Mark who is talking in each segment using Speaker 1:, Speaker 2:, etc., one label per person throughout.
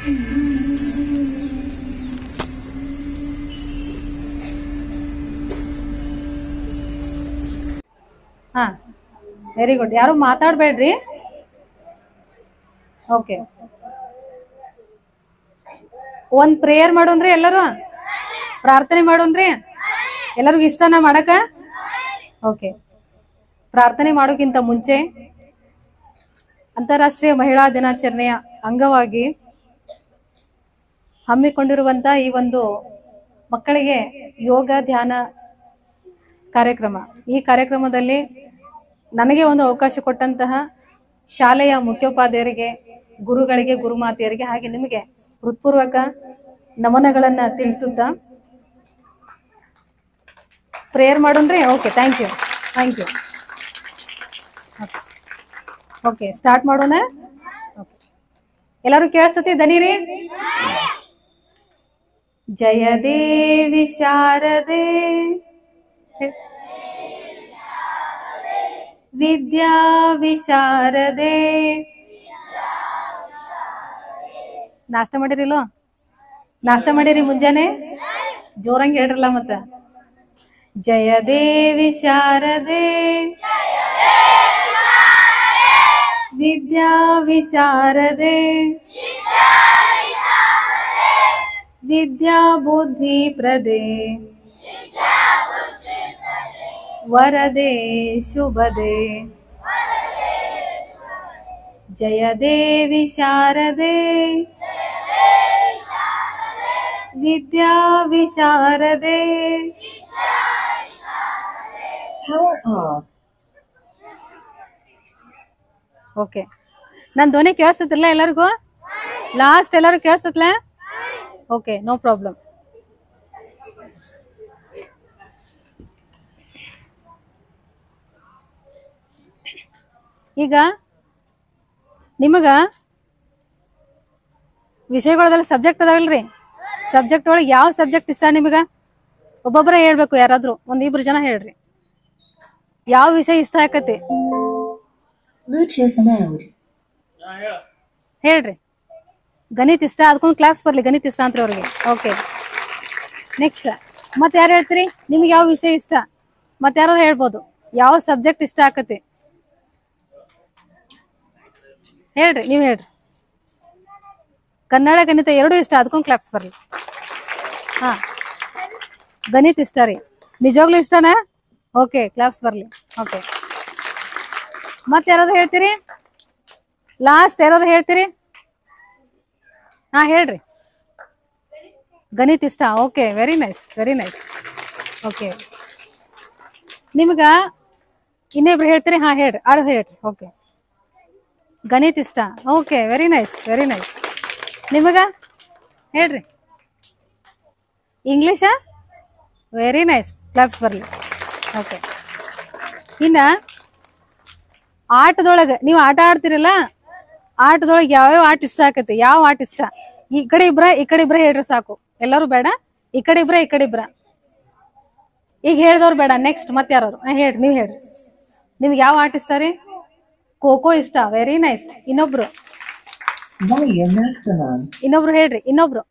Speaker 1: ಹಾ, very good. ಯಾರು ಮಾತಾಡ್ಬೇಡ್ರಿ. Okay, ಒಂದ್ ಪ್ರೇಯರ್ ಮಾಡೋಣ್ರಿ. ಎಲ್ಲರೂ ಪ್ರಾರ್ಥನೆ ಮಾಡೋಣ್ರಿ. ಎಲ್ಲರಿಗೂ ಇಷ್ಟನಾ ಮಾಡಕ? ಓಕೆ, ಪ್ರಾರ್ಥನೆ ಮಾಡೋಕ್ಕಿಂತ ಮುಂಚೆ ಅಂತಾರಾಷ್ಟ್ರೀಯ ಮಹಿಳಾ ದಿನಾಚರಣೆಯ ಅಂಗವಾಗಿ ಹಮ್ಮಿಕೊಂಡಿರುವಂತ ಈ ಒಂದು ಮಕ್ಕಳಿಗೆ ಯೋಗ ಧ್ಯಾನ ಕಾರ್ಯಕ್ರಮ, ಈ ಕಾರ್ಯಕ್ರಮದಲ್ಲಿ ನನಗೆ ಒಂದು ಅವಕಾಶ ಕೊಟ್ಟಂತಹ ಶಾಲೆಯ ಮುಖ್ಯೋಪಾಧ್ಯಾಯರಿಗೆ, ಗುರುಗಳಿಗೆ, ಗುರುಮಾತೆಯರಿಗೆ, ಹಾಗೆ ನಿಮಗೆ ಹೃತ್ಪೂರ್ವಕ ನಮನಗಳನ್ನ ತಿಳಿಸುತ್ತಾ ಪ್ರೇಯರ್ ಮಾಡೋಣ್ರಿ. Okay, thank you. Okay, start ಮಾಡೋಣ. ಎಲ್ಲರೂ ಕೇಳಿಸತಿ ದನಿ ರೀ? ಜಯ ದೇವಿ ಶಾರದೆ ವಿದ್ಯಾ ವಿಶಾರದೆ. ನಾಷ್ಟ ಮಾಡಿರಿಲ್ಲೋ? ನಾಷ್ಟ ಮಾಡಿರಿ ಮುಂಜಾನೆ? ಜೋರಂಗಿ ಹೇಳ್ರಲ್ಲ ಮತ್ತ. ಜಯ ದೇವಿ ಶಾರದೆ ವಿದ್ಯಾ ವಿಶಾರದೆ ವಿದ್ಯಾ ಬುದ್ಧಿ ಪ್ರದೆ ವರದೆ ಶುಭದೆ. ಜಯ ದೇವಿ ಶಾರದೆ ವಿದ್ಯಾ ವಿಶಾರದೆ. ಓಕೆ, ನನ್ ಧ್ವನಿ ಕೇಳಿಸ್ತತಿಲ್ಲ ಎಲ್ಲರಿಗೂ? ಲಾಸ್ಟ್ ಎಲ್ಲರೂ ಕೇಳಿಸ್ತತ್ಲ? Okay, no problem. ಈಗ ನಿಮಗ ವಿಷಯಗಳದಲ್ಲಿ ಸಬ್ಜೆಕ್ಟ್ ಅದಾವಲ್ರಿ? ಸಬ್ಜೆಕ್ಟ್ ಒಳಗೆ ಯಾವ ಸಬ್ಜೆಕ್ಟ್ ಇಷ್ಟ ನಿಮಗ? ಒಬ್ಬೊಬ್ಬರ ಹೇಳ್ಬೇಕು. ಯಾರಾದ್ರೂ ಒಂದಿಬ್ರು ಜನ ಹೇಳ್ರಿ, ಯಾವ ವಿಷಯ ಇಷ್ಟ ಆಕತಿ ಹೇಳ್ರಿ. ಗಣಿತ ಇಷ್ಟ, ಅದಕ್ಕೊಂದು ಕ್ಲಾಸ್ ಬರ್ಲಿ. ಗಣಿತ ಇಷ್ಟ ಅಂತ್ರಿ ಅವ್ರಿಗೆ. ಓಕೆ, ನೆಕ್ಸ್ಟ್ ಮತ್ತೆ ಯಾರು ಹೇಳ್ತೀರಿ? ನಿಮ್ಗೆ ಯಾವ ವಿಷಯ ಇಷ್ಟ? ಮತ್ತೆ ಯಾರು ಹೇಳ್ಬೋದು. ಯಾವ ಸಬ್ಜೆಕ್ಟ್ ಇಷ್ಟ ಆಕತಿ ಹೇಳ್ರಿ, ನೀವ್ ಹೇಳ್ರಿ. ಕನ್ನಡ ಗಣಿತ ಎರಡೂ ಇಷ್ಟ, ಅದಕ್ಕೊಂದು ಕ್ಲಾಪ್ಸ್ ಬರ್ಲಿ. ಹಾ, ಗಣಿತ ಇಷ್ಟ ರೀ? ನಿಜವಾಗ್ಲೂ ಇಷ್ಟನಾ? ಓಕೆ, ಕ್ಲಾಪ್ಸ್ ಬರ್ಲಿ. ಓಕೆ, ಮತ್ತೆ ಯಾರಾದ್ರು ಹೇಳ್ತೀರಿ? ಲಾಸ್ಟ್ ಯಾರಾದ್ರು ಹೇಳ್ತೀರಿ? ಹಾ, ಹೇಳ್ರಿ. ಗಣಿತ ಇಷ್ಟ. Okay, very nice, very nice. Okay, ನಿಮ್ಗ ಇನ್ನಿಬ್ರು ಹೇಳ್ತೀರಿ? ಹಾ, ಹೇಳ್ರಿ. ಅವ್ರು ಹೇಳ್ರಿ. ಓಕೆ, ಗಣಿತ ಇಷ್ಟ. Okay, very nice, very nice. ನಿಮಗ ಹೇಳ್ರಿ. ಇಂಗ್ಲಿಷ? ವೆರಿ ನೈಸ್, ಕ್ಲಾಪ್ಸ್ ಬರ್ಲಿ. ಓಕೆ, ಇನ್ನ ಆಟದೊಳಗ ನೀವು ಆಟ ಆಡ್ತಿರಲ್ಲ, ಆಟದೊಳಗೆ ಯಾವ್ಯಾವ ಆಟ ಇಷ್ಟ ಆಕತಿ? ಯಾವ ಆಟ ಇಷ್ಟ? ಈ ಕಡೆ ಇಬ್ರ ಹೇಳ್ರಿ ಸಾಕು. ಎಲ್ಲರೂ ಬೇಡ, ಈ ಕಡೆ ಇಬ್ರ. ಈಗ ಹೇಳ್ದವ್ರು ಬೇಡ. ನೆಕ್ಸ್ಟ್ ಮತ್ತೆ ಯಾರು ಹೇಳ್ರಿ, ನೀವ್ ಹೇಳ್ರಿ. ನಿಮ್ಗೆ ಯಾವ ಆಟ ಇಷ್ಟ ರೀ? ಖೋಖೋ ಇಷ್ಟ. Very nice. ಇನ್ನೊಬ್ರು ಹೇಳ್ರಿ. ಇನ್ನೊಬ್ರು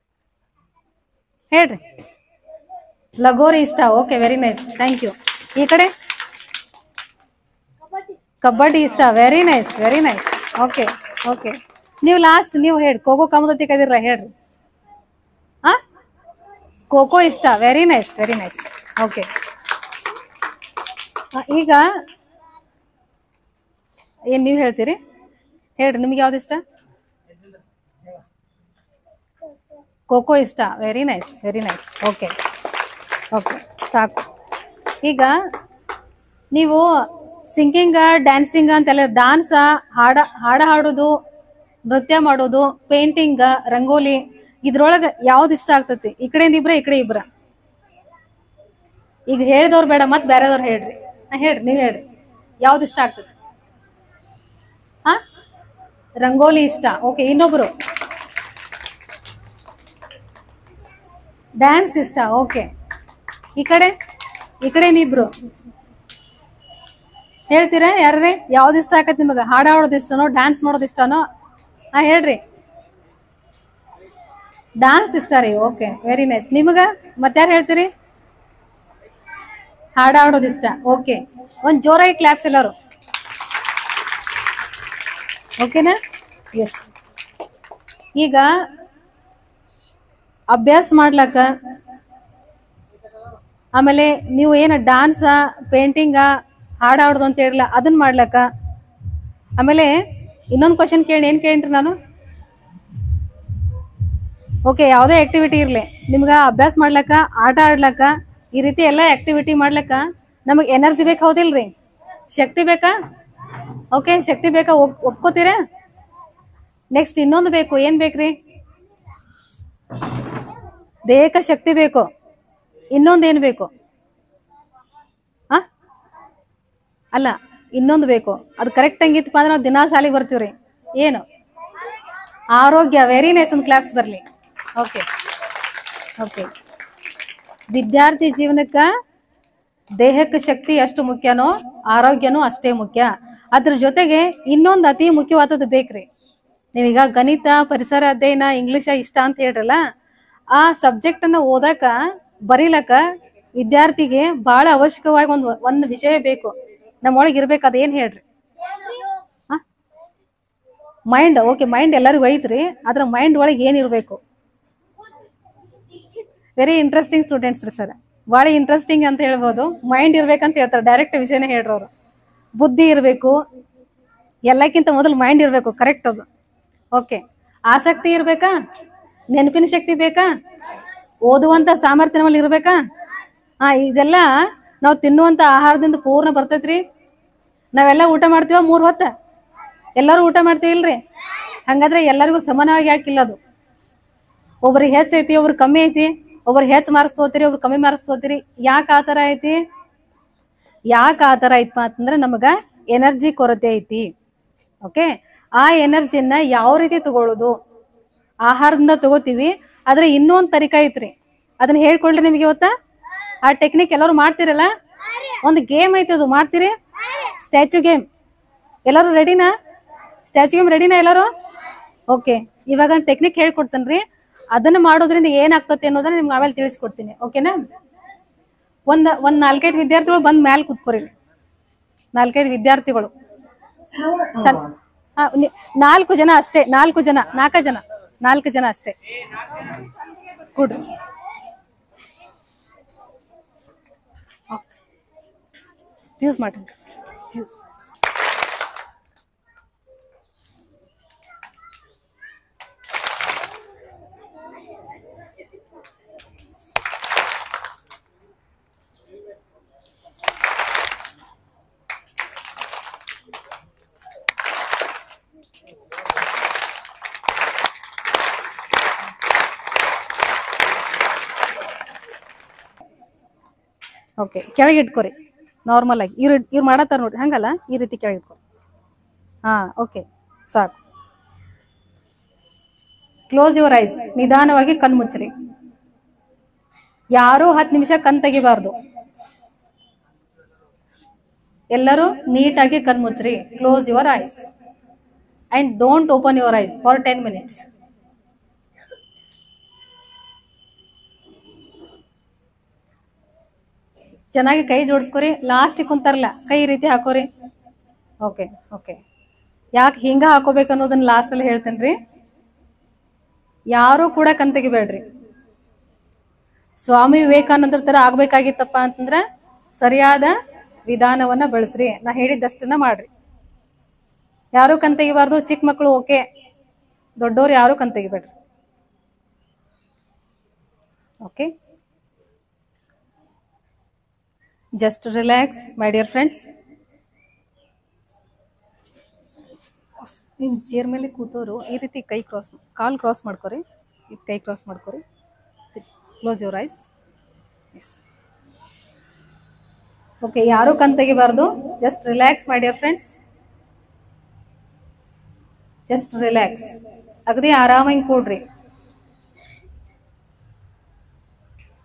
Speaker 1: ಹೇಳ್ರಿ. ಲಗೋರಿ ಇಷ್ಟ. Okay, very nice, thank you. ಈ ಕಡೆ ಕಬಡ್ಡಿ ಇಷ್ಟ. Very nice, very nice. Okay, okay. ನೀವು ಲಾಸ್ಟ್ ನೀವು ಹೇಳ್ರಿ. ಖೋಖೋ ಕಮದತಿ ಕದಿರ ಹೇಳ್ರಿ. ಹಾ, ಖೋಖೋ ಇಷ್ಟ. Very nice, very nice. Okay, ಈಗ ಏನ್ ನೀವ್ ಹೇಳ್ತೀರಿ? ಹೇಳ್ರಿ, ನಿಮ್ಗೆ ಯಾವ್ದು ಇಷ್ಟ? ಖೋಖೋ ಇಷ್ಟ. Very nice, very nice. Okay, okay, ಸಾಕು. ಈಗ ನೀವು ಸಿಂಗಿಂಗ್, ಡ್ಯಾನ್ಸಿಂಗ್ ಅಂತೆಲ್ಲ, ಡಾನ್ಸ್, ಹಾಡ ಹಾಡೋದು, ನೃತ್ಯ ಮಾಡೋದು, ಪೇಂಟಿಂಗ್, ರಂಗೋಲಿ, ಇದ್ರೊಳಗ ಯಾವ್ದು ಇಷ್ಟ ಆಗ್ತತಿ? ಈ ಕಡೆಯಿಂದ ಇಬ್ರ. ಈಗ ಹೇಳಿದವ್ರು ಬೇಡ, ಮತ್ ಬೇರೆದವ್ರು ಹೇಳ್ರಿ. ಹೇಳ್ರಿ, ನೀವ್ ಹೇಳ್ರಿ. ಯಾವ್ದು ಇಷ್ಟ ಆಗ್ತದೆ? ಹಾ, ರಂಗೋಲಿ ಇಷ್ಟ. ಓಕೆ, ಇನ್ನೊಬ್ರು ಡ್ಯಾನ್ಸ್ ಇಷ್ಟ. ಓಕೆ, ಈ ಕಡೆ ಇಬ್ರು ಹೇಳ್ತೀರಾ? ಯಾರ್ರಿ ಯಾವ್ದು ಇಷ್ಟ ಆಕತ್ ನಿಮಗ? ಹಾಡ ಹಾಡೋದು ಇಷ್ಟನೋ, ಡ್ಯಾನ್ಸ್ ಮಾಡೋದು ಇಷ್ಟನೋ? ಹಾ, ಹೇಳ್ರಿ. ಡಾನ್ಸ್ ಇಷ್ಟ ರೀ. Okay, very nice. ನಿಮಗ ಮತ್ತಾರು ಹೇಳ್ತೀರಿ? ಹಾಡ ಹಾಡೋದು ಇಷ್ಟ. ಓಕೆ, ಒಂದ್ ಜೋರಾಗಿ ಕ್ಲಾಪ್ಸ್ ಎಲ್ಲಾರು. ಓಕೆನಾ? ಎಸ್. ಈಗ ಅಭ್ಯಾಸ ಮಾಡ್ಲಕ್ಕ, ಆಮೇಲೆ ನೀವು ಏನ ಡಾನ್ಸ, ಪೇಂಟಿಂಗ, ಹಾಡ ಹಾಡೋದು ಅಂತ ಹೇಳಿಲ್ಲ, ಅದನ್ನ ಮಾಡ್ಲಕ್ಕ. ಆಮೇಲೆ ಇನ್ನೊಂದು ಕ್ವಶನ್ ಕೇಳಿ, ಏನ್ ಕೇಳ್ರಿ ನಾನು? ಓಕೆ, ಯಾವುದೇ ಆಕ್ಟಿವಿಟಿ ಇರ್ಲಿ, ನಿಮ್ಗ ಅಭ್ಯಾಸ ಮಾಡ್ಲಕ್ಕ, ಆಟ ಆಡ್ಲಕ್ಕ, ಈ ರೀತಿ ಎಲ್ಲ ಆಕ್ಟಿವಿಟಿ ಮಾಡ್ಲಕ್ಕ ನಮಗ್ ಎನರ್ಜಿ ಬೇಕು, ಹೌದಿಲ್ರಿ? ಶಕ್ತಿ ಬೇಕಾ? ಓಕೆ, ಶಕ್ತಿ ಬೇಕಾ? ಒಪ್ಕೋತೀರಾ? ನೆಕ್ಸ್ಟ್ ಇನ್ನೊಂದು ಬೇಕು. ಏನ್ ಬೇಕ್ರಿ? ದೇಹಕ್ಕೆ ಶಕ್ತಿ ಬೇಕು. ಇನ್ನೊಂದು ಏನ್ ಬೇಕು? ಅಲ್ಲ, ಇನ್ನೊಂದು ಬೇಕು. ಅದು ಕರೆಕ್ಟ್ ಹಂಗಿತ್ತಪ್ಪ ಅಂದ್ರೆ ನಾವು ದಿನಾ ಶಾಲೆಗೆ ಬರ್ತೀವ್ರಿ. ಏನು? ಆರೋಗ್ಯ. Very nice. ಒಂದು ಕ್ಲಾಪ್ಸ್ ಬರ್ಲಿ. Okay okay. ವಿದ್ಯಾರ್ಥಿ ಜೀವನಕ್ಕ ದೇಹಕ್ಕೆ ಶಕ್ತಿ ಎಷ್ಟು ಮುಖ್ಯನೋ ಆರೋಗ್ಯನೂ ಅಷ್ಟೇ ಮುಖ್ಯ. ಅದ್ರ ಜೊತೆಗೆ ಇನ್ನೊಂದು ಅತಿ ಮುಖ್ಯವಾದದ್ದು ಬೇಕ್ರಿ. ನೀವೀಗ ಗಣಿತ, ಪರಿಸರ ಅಧ್ಯಯನ, ಇಂಗ್ಲಿಷ ಇಷ್ಟ ಅಂತ ಹೇಳ್ರಲ್ಲ, ಆ ಸಬ್ಜೆಕ್ಟ್ ಅನ್ನ ಓದಕ, ಬರೀಲಕ್ಕ ವಿದ್ಯಾರ್ಥಿಗೆ ಬಹಳ ಅವಶ್ಯಕವಾಗಿ ಒಂದು ವಿಷಯ ಬೇಕು, ನಮ್ಮೊಳಗೆ ಇರ್ಬೇಕು. ಅದೇನ್ ಹೇಳ್ರಿ? ಮೈಂಡ್. ಓಕೆ, ಮೈಂಡ್ ಎಲ್ಲರಿಗೂ ಐತ್ರಿ. ಅದ್ರ ಮೈಂಡ್ ಒಳಗೆ ಏನಿರ್ಬೇಕು? ವೆರಿ ಇಂಟ್ರೆಸ್ಟಿಂಗ್ ಸ್ಟೂಡೆಂಟ್ಸ್ ರೀ ಸರ್. ಬಹಳ ಇಂಟ್ರೆಸ್ಟಿಂಗ್ ಅಂತ ಹೇಳ್ಬೋದು. ಮೈಂಡ್ ಇರ್ಬೇಕಂತ ಹೇಳ್ತಾರೆ, ಡೈರೆಕ್ಟ್ ವಿಷಯನೇ ಹೇಳ್ರವ್ರು. ಬುದ್ಧಿ ಇರಬೇಕು, ಎಲ್ಲಕ್ಕಿಂತ ಮೊದಲು ಮೈಂಡ್ ಇರಬೇಕು. ಕರೆಕ್ಟ್ ಅದು. ಓಕೆ, ಆಸಕ್ತಿ ಇರ್ಬೇಕಾ? ನೆನಪಿನ ಶಕ್ತಿ ಬೇಕಾ? ಓದುವಂತ ಸಾಮರ್ಥ್ಯ ನಮ್ಮಲ್ಲಿ ಇರ್ಬೇಕಾ? ಇದೆಲ್ಲ ನಾವು ತಿನ್ನುವಂತ ಆಹಾರದಿಂದ ಪೂರ್ಣ ಬರ್ತೈತ್ರಿ. ನಾವೆಲ್ಲ ಊಟ ಮಾಡ್ತೀವ 3 ಹೊತ್ತ? ಎಲ್ಲರೂ ಊಟ ಮಾಡ್ತೀವಿಲ್ರಿ? ಹಂಗಾದ್ರೆ ಎಲ್ಲರಿಗೂ ಸಮಾನವಾಗಿ ಯಾಕಿಲ್ಲ ಅದು? ಒಬ್ರಿಗೆ ಹೆಚ್ಚ ಐತಿ, ಒಬ್ರು ಕಮ್ಮಿ ಐತಿ, ಒಬ್ರು ಹೆಚ್ಚು ಮಾರ್ಕ್ಸ್ ತಗೋತೀರಿ, ಒಬ್ರು ಕಮ್ಮಿ ಮಾರ್ಕ್ಸ್ ತಗೋತೀರಿ. ಯಾಕೆ ಆತರ ಐತಿ? ಯಾಕೆ ಆತರ ಐತಪ್ಪ ಅಂತಂದ್ರೆ ನಮಗ ಎನರ್ಜಿ ಕೊರತೆ ಐತಿ. ಓಕೆ, ಆ ಎನರ್ಜಿನ ಯಾವ ರೀತಿ ತಗೊಳ್ಳೋದು? ಆಹಾರದಿಂದ ತಗೋತೀವಿ, ಆದ್ರೆ ಇನ್ನೊಂದು ತರಿಕ ಐತ್ರಿ. ಅದನ್ನ ಹೇಳ್ಕೊಳ್ರಿ ನಿಮ್ಗೆ ಇವತ್ತ. ಆ ಟೆಕ್ನಿಕ್ ಎಲ್ಲರೂ ಮಾಡ್ತಿರಲ್ಲ? ಒಂದು ಗೇಮ್ ಐತಿ, ಅದು ಮಾಡ್ತೀರಿ? Statue game. ಎಲ್ಲರೂ ರೆಡಿನಾ? ಸ್ಟ್ಯಾಚು ಗೇಮ್ ರೆಡಿನಾ ಎಲ್ಲರೂ? ಓಕೆ, ಇವಾಗ ಟೆಕ್ನಿಕ್ ಹೇಳ್ಕೊಡ್ತೇನ್ರಿ. ಅದನ್ನ ಮಾಡೋದ್ರಿಂದ ಏನಾಗ್ತತಿ ಅನ್ನೋದನ್ನ ನಿಮ್ಗೆ ಆಮೇಲೆ ತಿಳಿಸ್ಕೊಡ್ತೀನಿ. ಓಕೆನಾ? ಒಂದ್ 4-5 ವಿದ್ಯಾರ್ಥಿಗಳು ಬಂದ್ ಮ್ಯಾಲ ಕೂತ್ಕೋರಿ. 4-5 ವಿದ್ಯಾರ್ಥಿಗಳು. 4 ಜನ ಅಷ್ಟೇ. 4 ಜನ, 4 ಜನ ಅಷ್ಟೇ ಕೊಡ್ರಿ. ಯೂಸ್ ಮಾಡ್ರಿ. ಓಕೆ, ಕೆಳಗೆ ಇಟ್ಕೋರಿ ನಾರ್ಮಲ್ ಆಗಿ. ಇವ್ರು ಮಾಡತ್ತಾರ ನೋಡ್ರಿ, ಹಂಗಲ್ಲ, ಈ ರೀತಿ ಕೆಳಗೆ ಇಟ್ಕೊ. ಓಕೆ, ಸಾಕು. Close your ice. ನಿಧಾನವಾಗಿ ಕಣ್ ಮುಚ್ಚ್ರಿ. ಯಾರು 10 ನಿಮಿಷ ಕಣ್ ತೆಗಿಬಾರ್ದು. ಎಲ್ಲರೂ ನೀಟಾಗಿ ಕಣ್ ಮುಚ್ಚ್ರಿ. Close your eyes and don't open your eyes for 10 minutes. ಚೆನ್ನಾಗಿ ಕೈ ಜೋಡಿಸ್ಕೊರಿ. ಲಾಸ್ಟ್ ಕುಂತಾರಲ್ಲ, ಕೈ ಈ ರೀತಿ ಹಾಕೋರಿ. Okay okay. ಯಾಕೆ ಹಿಂಗ ಹಾಕೋಬೇಕು ಅನ್ನೋದನ್ನ ಲಾಸ್ಟ್ ಅಲ್ಲಿ ಹೇಳ್ತೇನ್ರಿ. ಯಾರು ಕೂಡ ಕಣ್ ತೆಗಿಬೇಡ್ರಿ. ಸ್ವಾಮಿ ವಿವೇಕಾನಂದರ ತರ ಆಗ್ಬೇಕಾಗಿತ್ತಪ್ಪ ಅಂತಂದ್ರ ಸರಿಯಾದ ವಿಧಾನವನ್ನ ಬಳಸ್ರಿ. ನಾ ಹೇಳಿದ್ದಷ್ಟನ್ನ ಮಾಡ್ರಿ. ಯಾರು ಕಣ್ ತೆಗಿಬಾರ್ದು. ಚಿಕ್ಕ ಮಕ್ಕಳು ಓಕೆ, ದೊಡ್ಡವ್ರು ಯಾರು ಕಣ್ ತೆಗಿಬೇಡ್ರಿ. Okay, just relax my dear friends. ನೀವು ಚೇರ್ ಮೇಲೆ ಕೂತೋರು ಈ ರೀತಿ ಕೈ ಕ್ರಾಸ್, ಕಾಲ್ ಕ್ರಾಸ್ ಮಾಡ್ಕೊರಿ. ಕೈ ಕ್ರಾಸ್ ಮಾಡ್ಕೊರಿ. Close your ice. ಓಕೆ, ಯಾರು ಕಣ್ ತೆಗಿಬಾರ್ದು. Just relax my dear friends. Just relax. ಅಗದಿ ಆರಾಮಾಗಿ ಕೂಡ್ರಿ.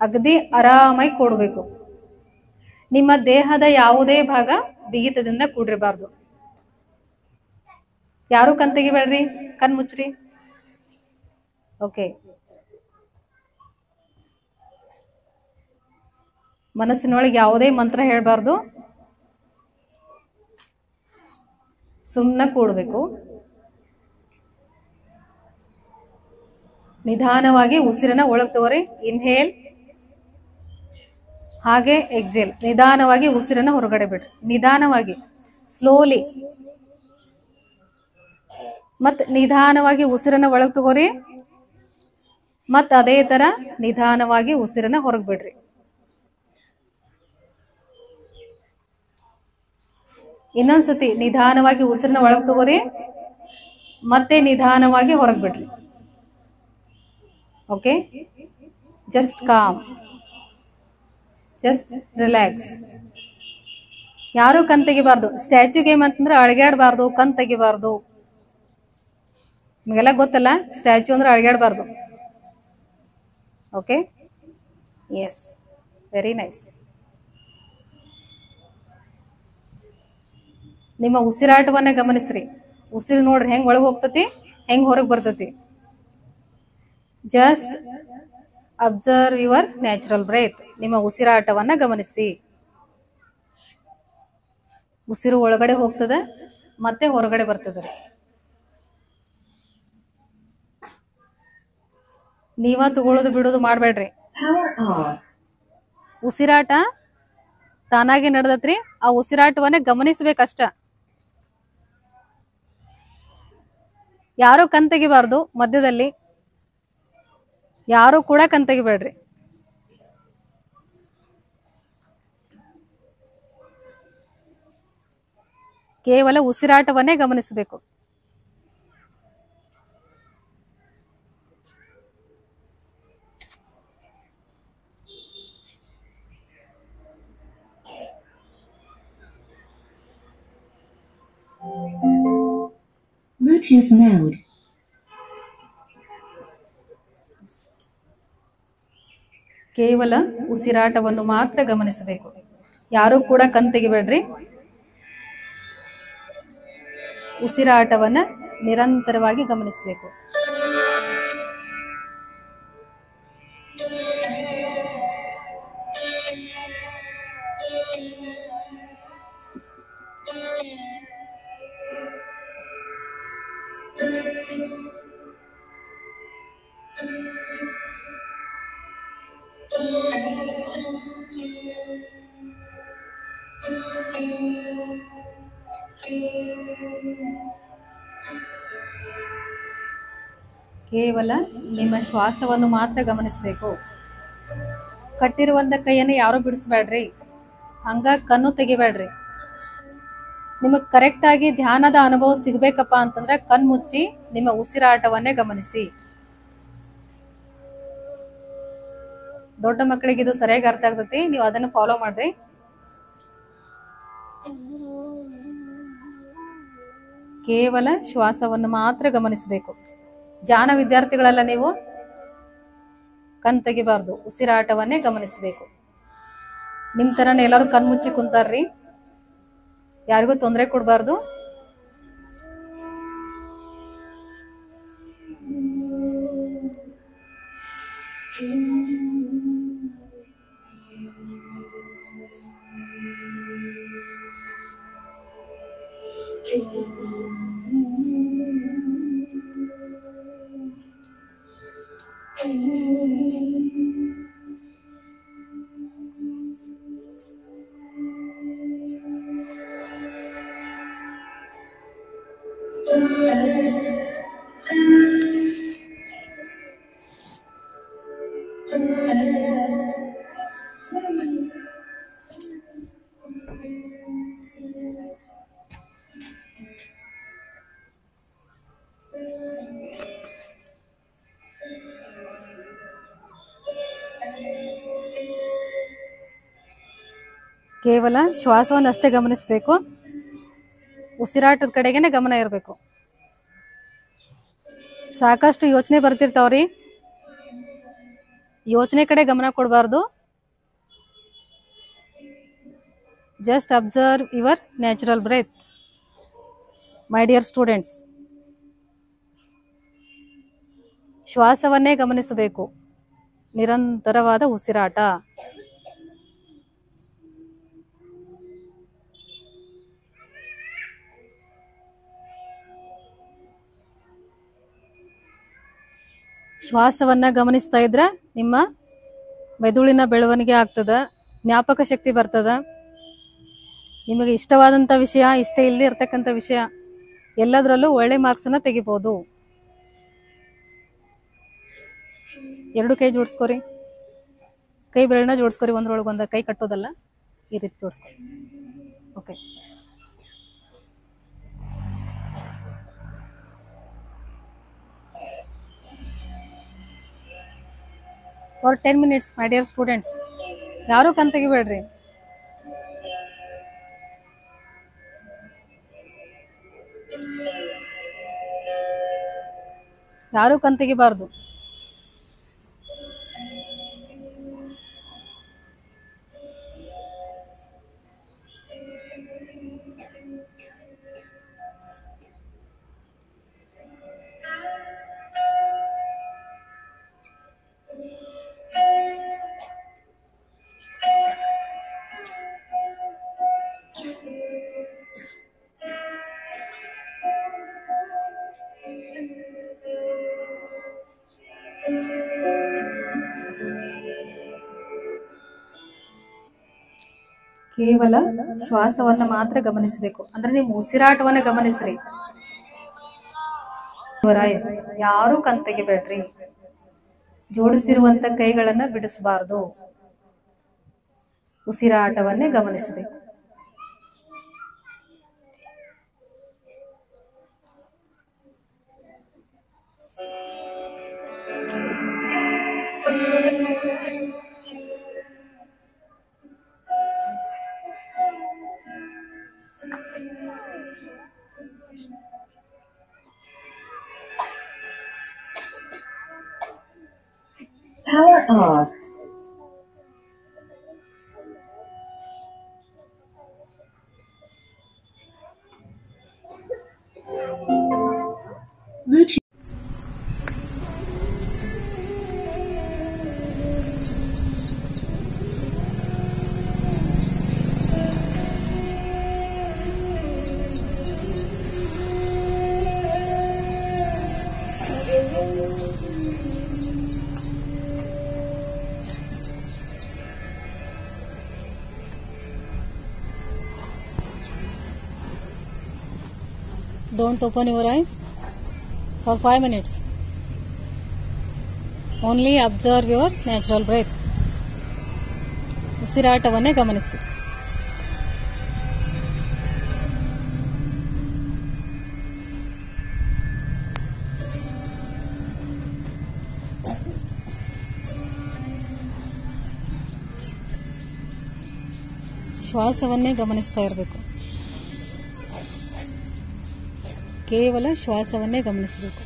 Speaker 1: ಅಗದಿ ಆರಾಮಾಗಿ ಕೂಡ್ಬೇಕು. ನಿಮ್ಮ ದೇಹದ ಯಾವುದೇ ಭಾಗ ಬಿಗಿತದಿಂದ ಕೂಡಿರಬಾರ್ದು. ಯಾರು ಕಣ್ ತೆಗಿಬೇಡ್ರಿ. ಕಣ್ ಮುಚ್ಚ್ರಿ. ಓಕೆ, ಮನಸ್ಸಿನೊಳಗೆ ಯಾವುದೇ ಮಂತ್ರ ಹೇಳಬಾರ್ದು, ಸುಮ್ಮನೆ ಕೂಡಬೇಕು. ನಿಧಾನವಾಗಿ ಉಸಿರನ್ನ ಒಳಗೆ ತಗೋರಿ. ಇನ್ಹೇಲ್, ಹಾಗೆ ಎಕ್ಸೇಲ್. ನಿಧಾನವಾಗಿ ಉಸಿರನ್ನ ಹೊರಗಡೆ ಬಿಡ್ರಿ. ನಿಧಾನವಾಗಿ, ಸ್ಲೋಲಿ. ಮತ್ ನಿಧಾನವಾಗಿ ಉಸಿರನ್ನ ಒಳಗೆ ತಗೋರಿ. ಮತ್ ಅದೇ ತರ ನಿಧಾನವಾಗಿ ಉಸಿರನ್ನ ಹೊರಗೆ ಬಿಡ್ರಿ. ಇನ್ನೊಂದ್ಸತಿ ನಿಧಾನವಾಗಿ ಉಸಿರನ್ನ ಒಳಗೆ ತಗೋರಿ, ಮತ್ತೆ ನಿಧಾನವಾಗಿ ಹೊರಗೆ ಬಿಡ್ರಿ. Okay, just com, just relax. ಯಾರು ಕಣ್ ತೆಗಿಬಾರ್ದು. ಸ್ಟ್ಯಾಚ್ಯೂ ಗೇಮ್ ಅಂತಂದ್ರೆ ಅಳಗ್ಯಾಡಬಾರ್ದು, ಕಣ್ ತೆಗಿಬಾರ್ದು. ನಿಮಗೆಲ್ಲ ಗೊತ್ತಲ್ಲ, ಸ್ಟ್ಯಾಚ್ಯೂ ಅಂದ್ರೆ ಅಳಗ್ಯಾಡಬಾರ್ದು. Okay, yes, very nice. ನಿಮ್ಮ ಉಸಿರಾಟವನ್ನ ಗಮನಿಸ್ರಿ. ಉಸಿರು ನೋಡ್ರಿ ಹೆಂಗ್ ಒಳಗೆ ಹೋಗ್ತತಿ, ಹೆಂಗ್ ಹೊರಗೆ ಬರ್ತತಿ. Just observe your natural breath. ನಿಮ್ಮ ಉಸಿರಾಟವನ್ನ ಗಮನಿಸಿ. ಉಸಿರು ಒಳಗಡೆ ಹೋಗ್ತದೆ, ಮತ್ತೆ ಹೊರಗಡೆ ಬರ್ತದೆ. ನೀವ ತಗೊಳ್ಳೋದು ಬಿಡೋದು ಮಾಡ್ಬೇಡ್ರಿ. ಉಸಿರಾಟ ತಾನಾಗಿ ನಡೆದತ್ರಿ. ಆ ಉಸಿರಾಟವನ್ನ ಗಮನಿಸ್ಬೇಕಷ್ಟ. ಯಾರು ಕಣ್ ತೆಗಿಬಾರ್ದು. ಮಧ್ಯದಲ್ಲಿ ಯಾರು ಕೂಡ ಕಣ್ ತೆಗಿಬೇಡ್ರಿ. ಕೇವಲ ಉಸಿರಾಟವನ್ನೇ ಗಮನಿಸಬೇಕು.
Speaker 2: Bluetooth mode.
Speaker 1: ಕೇವಲ ಉಸಿರಾಟವನ್ನು ಮಾತ್ರ ಗಮನಿಸಬೇಕು. ಯಾರು ಕೂಡ ಕಣ್ ತೆಗಿಬೇಡ್ರಿ. ಉಸಿರಾಟವನ್ನ ನಿರಂತರವಾಗಿ ಗಮನಿಸಬೇಕು. ಕೇವಲ ನಿಮ್ಮ ಶ್ವಾಸವನ್ನು ಮಾತ್ರ ಗಮನಿಸಬೇಕು. ಕಟ್ಟಿರುವಂತ ಕೈಯನ್ನು ಯಾರು ಬಿಡಿಸ್ಬೇಡ್ರಿ. ಹಂಗ ಕಣ್ಣು ತೆಗಿಬೇಡ್ರಿ. ನಿಮಗ್ ಕರೆಕ್ಟ್ ಆಗಿ ಧ್ಯಾನದ ಅನುಭವ ಸಿಗ್ಬೇಕಪ್ಪ ಅಂತಂದ್ರೆ ಕಣ್ ಮುಚ್ಚಿ ನಿಮ್ಮ ಉಸಿರಾಟವನ್ನೇ ಗಮನಿಸಿ. ದೊಡ್ಡ ಮಕ್ಕಳಿಗೆ ಇದು ಸರಿಯಾಗಿ ಅರ್ಥ ಆಗ್ತೈತಿ. ನೀವು ಅದನ್ನ ಫಾಲೋ ಮಾಡ್ರಿ. ಕೇವಲ ಶ್ವಾಸವನ್ನು ಮಾತ್ರ ಗಮನಿಸಬೇಕು. ಜಾಣ ವಿದ್ಯಾರ್ಥಿಗಳೆಲ್ಲ ನೀವು ಕಣ್ ತೆಗಿಬಾರ್ದು. ಉಸಿರಾಟವನ್ನೇ ಗಮನಿಸಬೇಕು. ನಿಮ್ ತರನೇ ಎಲ್ಲರೂ ಕಣ್ ಮುಚ್ಚಿ ಕುಂತಾರ್ರಿ. ಯಾರಿಗೂ ತೊಂದರೆ ಕೊಡಬಾರ್ದು. ಕೇವಲ ಶ್ವಾಸವನ್ನು ಅಷ್ಟೇ ಗಮನಿಸಬೇಕು. ಉಸಿರಾಟದ ಕಡೆಗೇನೆ ಗಮನ ಇರಬೇಕು. ಸಾಕಷ್ಟು ಯೋಚನೆ ಬರ್ತಿರ್ತಾವ್ರಿ. ಯೋಚನೆ ಕಡೆ ಗಮನ ಕೊಡಬಾರ್ದು. Just observe your natural breath my dear students. ಶ್ವಾಸವನ್ನೇ ಗಮನಿಸಬೇಕು. ನಿರಂತರವಾದ ಉಸಿರಾಟ. ಶ್ವಾಸವನ್ನ ಗಮನಿಸ್ತಾ ಇದ್ರೆ ನಿಮ್ಮ ಮೆದುಳಿನ ಬೆಳವಣಿಗೆ ಆಗ್ತದ, ಜ್ಞಾಪಕ ಶಕ್ತಿ ಬರ್ತದ. ನಿಮಗೆ ಇಷ್ಟವಾದಂತ ವಿಷಯ, ಇಷ್ಟ ಇಲ್ಲದೆ ಇರ್ತಕ್ಕಂಥ ವಿಷಯ ಎಲ್ಲದರಲ್ಲೂ ಒಳ್ಳೆ ಮಾರ್ಕ್ಸ್ ಅನ್ನ ತೆಗಿಬಹುದು. ಎರಡು ಕೈ ಜೋಡಿಸ್ಕೊರಿ, ಕೈ ಬೆರಳನ್ನ ಜೋಡಿಸ್ಕೊರಿ, ಒಂದ್ರೊಳಗೊಂದ ಕೈ ಕಟ್ಟೋದಲ್ಲ, ಈ ರೀತಿ ಜೋಡಿಸ್ಕೊರಿ. Okay, for 10 minutes my dear students. ಯಾರು ಕಣ್ ತೆಗಿಬೇಡ್ರಿ. ಯಾರು ಕಣ್ ತೆಗಿಬಾರ್ದು. ಕೇವಲ ಶ್ವಾಸವನ್ನ ಮಾತ್ರ ಗಮನಿಸಬೇಕು. ಅಂದ್ರೆ ನೀವು ಉಸಿರಾಟವನ್ನ ಗಮನಿಸ್ರಿ. ಯಾರು ಕಣ್ ತೆಗಿಬೇಡ್ರಿ. ಜೋಡಿಸಿರುವಂತ ಕೈಗಳನ್ನ ಬಿಡಿಸಬಾರ್ದು. ಉಸಿರಾಟವನ್ನೇ ಗಮನಿಸಬೇಕು.
Speaker 2: Power off. Bluetooth.
Speaker 1: Don't open your eyes for 5 minutes. Only observe your natural breath. ಉಸಿರಾಟವನ್ನೇ ಗಮನಿಸಿ. ಶ್ವಾಸವನ್ನೇ ಗಮನಿಸ್ತಾ ಇರಬೇಕು. ಕೇವಲ ಶ್ವಾಸವನ್ನೇ ಗಮನಿಸಬೇಕು.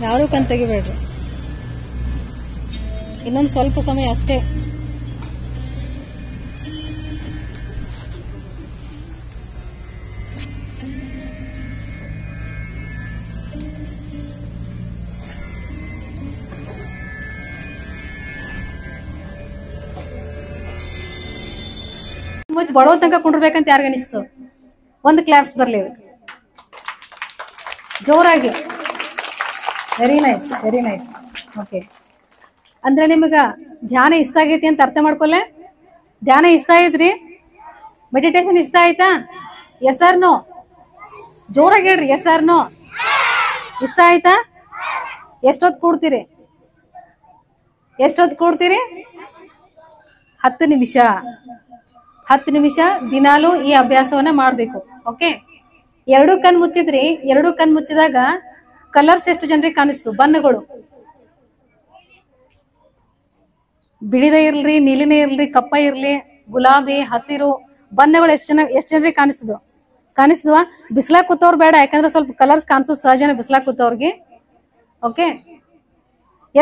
Speaker 1: ಯಾರು ಕಣ್ ತೆಗಿಬೇಡ್ರಿ. ಇನ್ನೊಂದು ಸ್ವಲ್ಪ ಸಮಯ ಅಷ್ಟೇ. ಮುಚ್ಚಿ ಬಡವ ತನಕ ಕುಂಡ್ರಬೇಕಂತ ಯಾರಿಗನಿಸ್ತು? ಒಂದು ಕ್ಲಾಪ್ಸ್ ಬರ್ಲಿ ಜೋರಾಗಿ. Very nice, very nice. Okay, ಅಂದ್ರೆ ನಿಮಗ ಧ್ಯಾನ ಇಷ್ಟ ಆಗೈತಿ ಅಂತ ಅರ್ಥ ಮಾಡ್ಕೊಲ್ಲ. ಧ್ಯಾನ ಇಷ್ಟ ಆಯ್ತ್ರಿ? ಮೆಡಿಟೇಷನ್ ಇಷ್ಟ ಆಯ್ತಾ? Yes or no? ಜೋರಾಗಿ ಹೇಳ್ರಿ, ಎಸ್ ಆರ್ ನೋ? ಇಷ್ಟ ಆಯ್ತಾ? ಎಷ್ಟೊತ್ತು ಕೂಡ್ತೀರಿ? ಎಷ್ಟೊತ್ತು ಕೂಡ್ತೀರಿ? 10 ನಿಮಿಷ. 10 ನಿಮಿಷ ದಿನಾಲೂ ಈ ಅಭ್ಯಾಸವನ್ನ ಮಾಡ್ಬೇಕು. ಓಕೆ, ಎರಡು ಕಣ್ ಮುಚ್ಚಿದ್ರಿ. ಎರಡು ಕಣ್ ಮುಚ್ಚಿದಾಗ ಕಲರ್ಸ್ ಎಷ್ಟು ಜನರಿಗೆ ಕಾಣಿಸ್ತು? ಬಣ್ಣಗಳು ಬಿಳಿದ ಇರ್ಲಿ, ನೀಲಿನೇ ಇರ್ಲಿ, ಕಪ್ಪ ಇರ್ಲಿ, ಗುಲಾಬಿ, ಹಸಿರು ಬಣ್ಣಗಳು ಎಷ್ಟು ಜನರಿಗೆ ಕಾಣಿಸಿದ್ವಾ? ಬಿಸ್ಲಾಕ್ ಕೂತವ್ರು ಬೇಡ, ಯಾಕಂದ್ರೆ ಸ್ವಲ್ಪ ಕಲರ್ಸ್ ಕಾಣಿಸೋದು ಸಹಜನ ಬಿಸ್ಲಾಕ್ ಕೂತವ್ರಿಗೆ. Okay,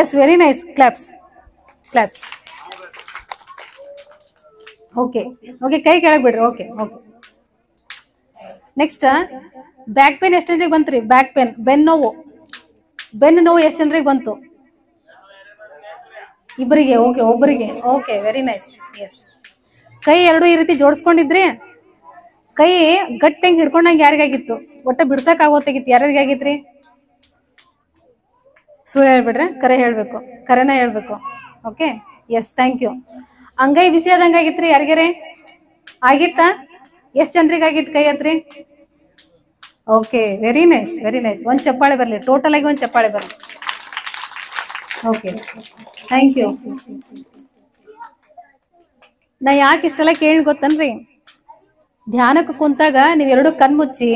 Speaker 1: yes, very nice. Claps, claps. Okay okay, ಕೈ ಕೆಳಗೆ ಬಿಡ್ರಿ. Okay okay, next back pain ಎಷ್ಟು ಜನರಿಗೆ ಬಂತ್ರಿ? ಬ್ಯಾಕ್ ಪೇನ್, ಬೆನ್ನು ನೋವು ಎಷ್ಟು ಜನರಿಗೆ ಬಂತು? ಇಬ್ಬರಿಗೆ. ಓಕೆ, ಒಬ್ಬರಿಗೆ. Okay, very nice. ಎಸ್, ಕೈ ಎರಡು ಈ ರೀತಿ ಜೋಡಿಸ್ಕೊಂಡಿದ್ರಿ, ಕೈ ಗಟ್ಟಂಗ್ ಹಿಡ್ಕೊಂಡಂಗೆ ಯಾರಿಗಾಗಿತ್ತು? ಒಟ್ಟ ಬಿಡ್ಸಕ್ ಆಗೋತ್ತಾಗಿತ್ತು, ಯಾರಿಗಾಗಿತ್ರಿ? ಸುಳ್ಳು ಹೇಳ್ಬಿಡ್ರೆ ಕರೆ ಹೇಳ್ಬೇಕು, ಕರೆನ ಹೇಳ್ಬೇಕು. Okay, yes, thank you. ಅಂಗೈ ಬಿಸಿ ಆದಂಗಾಗಿತ್ರಿ ಯಾರಿಗಾರೆ? ಆಗಿತ್ತಾ? ಎಷ್ಟ್ ಜನರಿಗೆ ಆಗಿತ್ತು ಕೈ ಹತ್ರಿ? Okay, very nice, very nice. ಒಂದ್ ಚಪ್ಪಾಳೆ ಬರ್ಲಿ, ಟೋಟಲ್ ಆಗಿ ಒಂದ್ ಚಪ್ಪಾಳೆ ಬರ್ಲಿ. Okay, thank you. ನಾ ಯಾಕೆ ಇಷ್ಟೆಲ್ಲ ಕೇಳಿ ಗೊತ್ತನ್ರಿ? ಧ್ಯಾನಕ್ಕೆ ಕುಂತಾಗ ನೀವ್ ಎರಡು ಕಣ್ ಮುಚ್ಚಿ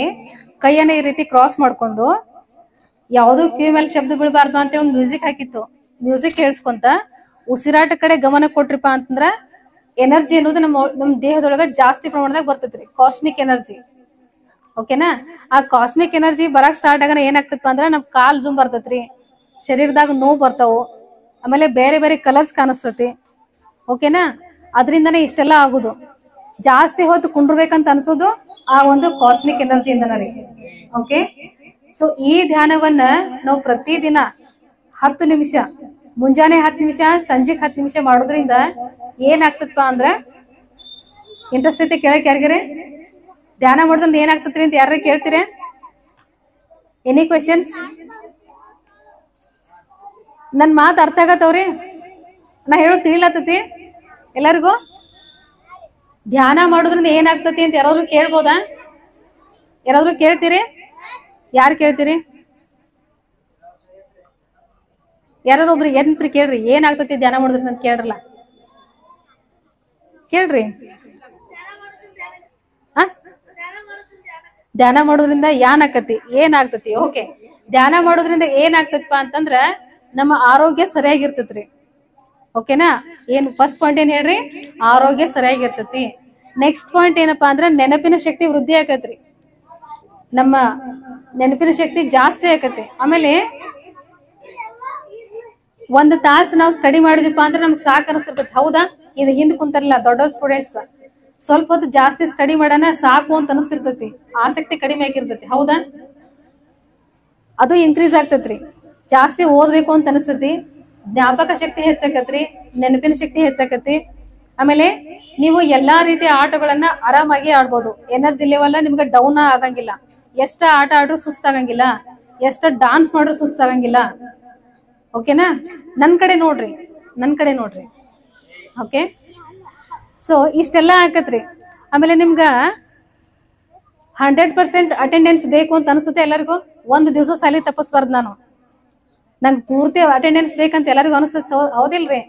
Speaker 1: ಕೈಯನ್ನ ಈ ರೀತಿ ಕ್ರಾಸ್ ಮಾಡ್ಕೊಂಡು ಯಾವ್ದು ಕಿವಿ ಮೇಲೆ ಶಬ್ದ ಬೀಳಬಾರ್ದು ಅಂತ ಒಂದು ಮ್ಯೂಸಿಕ್ ಹಾಕಿತ್ತು. ಮ್ಯೂಸಿಕ್ ಕೇಳಿಸ್ಕೊಂತ ಉಸಿರಾಟ ಕಡೆ ಗಮನ ಕೊಟ್ರಿಪಾ ಅಂತಂದ್ರ ಎನರ್ಜಿ ಅನ್ನೋದು ನಮ್ಮ ದೇಹದೊಳಗ ಜಾಸ್ತಿ ಪ್ರಮಾಣದಾಗ ಬರ್ತೈತ್ರಿ, ಕಾಸ್ಮಿಕ್ ಎನರ್ಜಿ. ಓಕೆನಾ? ಆ ಕಾಸ್ಮಿಕ್ ಎನರ್ಜಿ ಬರಕ್ ಸ್ಟಾರ್ಟ್ ಆಗೋಣ ಏನಾಗ್ತೈತಿ ಅಂದ್ರ ನಮ್ ಕಾಲ್ ಜುಮ್ ಬರ್ತೈತ್ರಿ, ಶರೀರದಾಗ ನೋವು ಬರ್ತಾವು, ಆಮೇಲೆ ಬೇರೆ ಬೇರೆ ಕಲರ್ಸ್ ಕಾಣಿಸ್ತತಿ. ಓಕೆನಾ? ಅದರಿಂದನೇ ಇಷ್ಟೆಲ್ಲ ಆಗುದು. ಜಾಸ್ತಿ ಹೊತ್ತು ಕುಂಡ್ರಬೇಕಂತ ಅನ್ಸೋದು ಆ ಒಂದು ಕಾಸ್ಮಿಕ್ ಎನರ್ಜಿಯಿಂದನ ರೀ. ಓಕೆ, ಸೊ ಈ ಧ್ಯಾನವನ್ನ ನಾವು ಪ್ರತಿದಿನ 10 ನಿಮಿಷ, ಮುಂಜಾನೆ 10 ನಿಮಿಷ, ಸಂಜೆಗೆ 10 ನಿಮಿಷ ಮಾಡೋದ್ರಿಂದ ಏನಾಗ್ತದಪ್ಪ ಅಂದ್ರ, ಇಂಟ್ರೆಸ್ಟ್ ಐತೆ ಕೇಳಕ್ ಯಾರಿಗಾರೆ? ಧ್ಯಾನ ಮಾಡೋದ್ರಿಂದ ಏನಾಗ್ತತ್ರಿ ಅಂತ ಯಾರ ಕೇಳ್ತೀರ? Any questions? ನನ್ ಮಾತು ಅರ್ಥ ಆಗತ್ತವ್ರಿ? ನಾ ಹೇಳೋದು ತಿಳಿಲತ್ತತಿ ಎಲ್ಲರಿಗೂ? ಧ್ಯಾನ ಮಾಡೋದ್ರಿಂದ ಏನಾಗ್ತತಿ ಅಂತ ಯಾರಾದ್ರೂ ಕೇಳ್ಬೋದಾ? ಯಾರಾದ್ರೂ ಕೇಳ್ತೀರಿ? ಯಾರು ಕೇಳ್ತೀರಿ? ಯಾರು ಒಬ್ರು ಎಂತ್ರಿ ಕೇಳ್ರಿ, ಏನಾಗ್ತತಿ ಧ್ಯಾನ ಮಾಡೋದ್ರಿಂದ ಅಂತ ಕೇಳ್ರಲ್ಲ, ಕೇಳ್ರಿ. ಧ್ಯಾನ ಮಾಡೋದ್ರಿಂದ ಏನಾಗ್ತತಿ? ಓಕೆ, ಧ್ಯಾನ ಮಾಡೋದ್ರಿಂದ ಏನಾಗ್ತದಪ್ಪ ಅಂತಂದ್ರ ನಮ್ಮ ಆರೋಗ್ಯ ಸರಿಯಾಗಿರ್ತೈತ್ರಿ. ಓಕೆನಾ? ಏನ್ ಫಸ್ಟ್ ಪಾಯಿಂಟ್ ಏನ್ ಹೇಳ್ರಿ? ಆರೋಗ್ಯ ಸರಿಯಾಗಿರ್ತೈತಿ. ನೆಕ್ಸ್ಟ್ ಪಾಯಿಂಟ್ ಏನಪ್ಪಾ ಅಂದ್ರ ನೆನಪಿನ ಶಕ್ತಿ ವೃದ್ಧಿ ಆಕತ್ರಿ, ನಮ್ಮ ನೆನಪಿನ ಶಕ್ತಿ ಜಾಸ್ತಿ ಆಕತಿ. ಆಮೇಲೆ 1 ತಾಸು ನಾವು ಸ್ಟಡಿ ಮಾಡಿದ್ವಿಪ್ಪ ಅಂದ್ರೆ ನಮ್ಗೆ ಸಾಕು ಅನಿಸ್ತಿರ್ತೈತಿ. ಹೌದಾ? ಇದು ಹಿಂದ್ ಕುಂತಾರಲ್ಲ ದೊಡ್ಡ ಸ್ಟೂಡೆಂಟ್ಸ್, ಸ್ವಲ್ಪ ಹೊತ್ತು ಜಾಸ್ತಿ ಸ್ಟಡಿ ಮಾಡೋಣ ಸಾಕು ಅಂತ ಅನಿಸ್ತಿರ್ತೈತಿ, ಆಸಕ್ತಿ ಕಡಿಮೆ ಆಗಿರ್ತೈತಿ. ಹೌದಾ? ಅದು ಇನ್ಕ್ರೀಸ್ ಆಗ್ತೈತ್ರಿ. ಜಾಸ್ತಿ ಓದ್ಬೇಕು ಅಂತ ಅನಿಸ್ತೈತಿ, ಜ್ಞಾಪಕ ಶಕ್ತಿ ಹೆಚ್ಚಾಕತ್ರಿ, ನೆನಪಿನ ಶಕ್ತಿ ಹೆಚ್ಚಾಕತಿ. ಆಮೇಲೆ ನೀವು ಎಲ್ಲಾ ರೀತಿಯ ಆಟಗಳನ್ನ ಆರಾಮಾಗಿ ಆಡ್ಬೋದು. ಎನರ್ಜಿ ಲೆವೆಲ್ ನಿಮ್ಗೆ ಡೌನ್ ಆಗಂಗಿಲ್ಲ. ಎಷ್ಟ ಆಟ ಆಡ್ರು ಸುಸ್ತಾಗಂಗಿಲ್ಲ, ಎಷ್ಟ ಡಾನ್ಸ್ ಮಾಡ್ರು ಸುಸ್ತಾಗಂಗಿಲ್ಲ. ಓಕೆನಾ? ನನ್ ಕಡೆ ನೋಡ್ರಿ. ಓಕೆ, ಸೊ ಇಷ್ಟೆಲ್ಲ ಆಕತ್ರಿ. ಆಮೇಲೆ ನಿಮ್ಗ 100% ಅಟೆಂಡೆನ್ಸ್ ಬೇಕು ಅಂತ ಅನ್ಸುತ್ತೆ ಎಲ್ಲರಿಗೂ? ಒಂದು ದಿವಸ ಸಾಲಿ ತಪ್ಪಿಸ್ಬಾರ್ದು ನಾನು, ನಂಗೆ ಪೂರ್ತಿ ಅಟೆಂಡೆನ್ಸ್ ಬೇಕಂತ ಎಲ್ಲರಿಗೂ ಅನಿಸ್ತದೆ. ಹೌದಿಲ್ರಿ?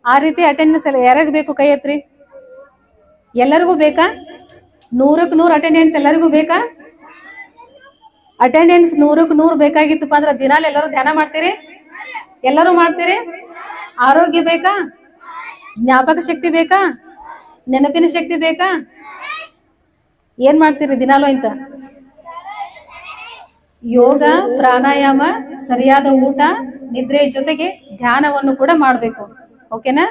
Speaker 1: ಆ ರೀತಿ ಅಟೆಂಡೆನ್ಸ್ ಎಲ್ಲ ಯಾರಿಗ ಬೇಕು? ಕೈ ಎತ್ರಿ. ಎಲ್ಲರಿಗೂ ಬೇಕಾ? 100ಕ್ಕೆ 100 ಅಟೆಂಡೆನ್ಸ್ ಎಲ್ಲರಿಗೂ ಬೇಕಾ? ಅಟೆಂಡೆನ್ಸ್ 100ಕ್ಕೆ 100 ಬೇಕಾಗಿತ್ತಪ್ಪ ಅಂದ್ರೆ ದಿನಾಲು ಎಲ್ಲರೂ ಧ್ಯಾನ ಮಾಡ್ತೀರಿ? ಎಲ್ಲರೂ ಮಾಡ್ತೀರಿ? ಆರೋಗ್ಯ ಬೇಕಾ? ಜ್ಞಾಪಕ ಶಕ್ತಿ ಬೇಕಾ? ನೆನಪಿನ ಶಕ್ತಿ ಬೇಕಾ? ಏನ್ ಮಾಡ್ತೀರಿ ದಿನಾಲು ಅಂತ? ಯೋಗ, ಪ್ರಾಣಾಯಾಮ, ಸರಿಯಾದ ಊಟ, ನಿದ್ರೆ ಜೊತೆಗೆ ಧ್ಯಾನವನ್ನು ಕೂಡ ಮಾಡ್ಬೇಕು. ಓಕೆನಾ?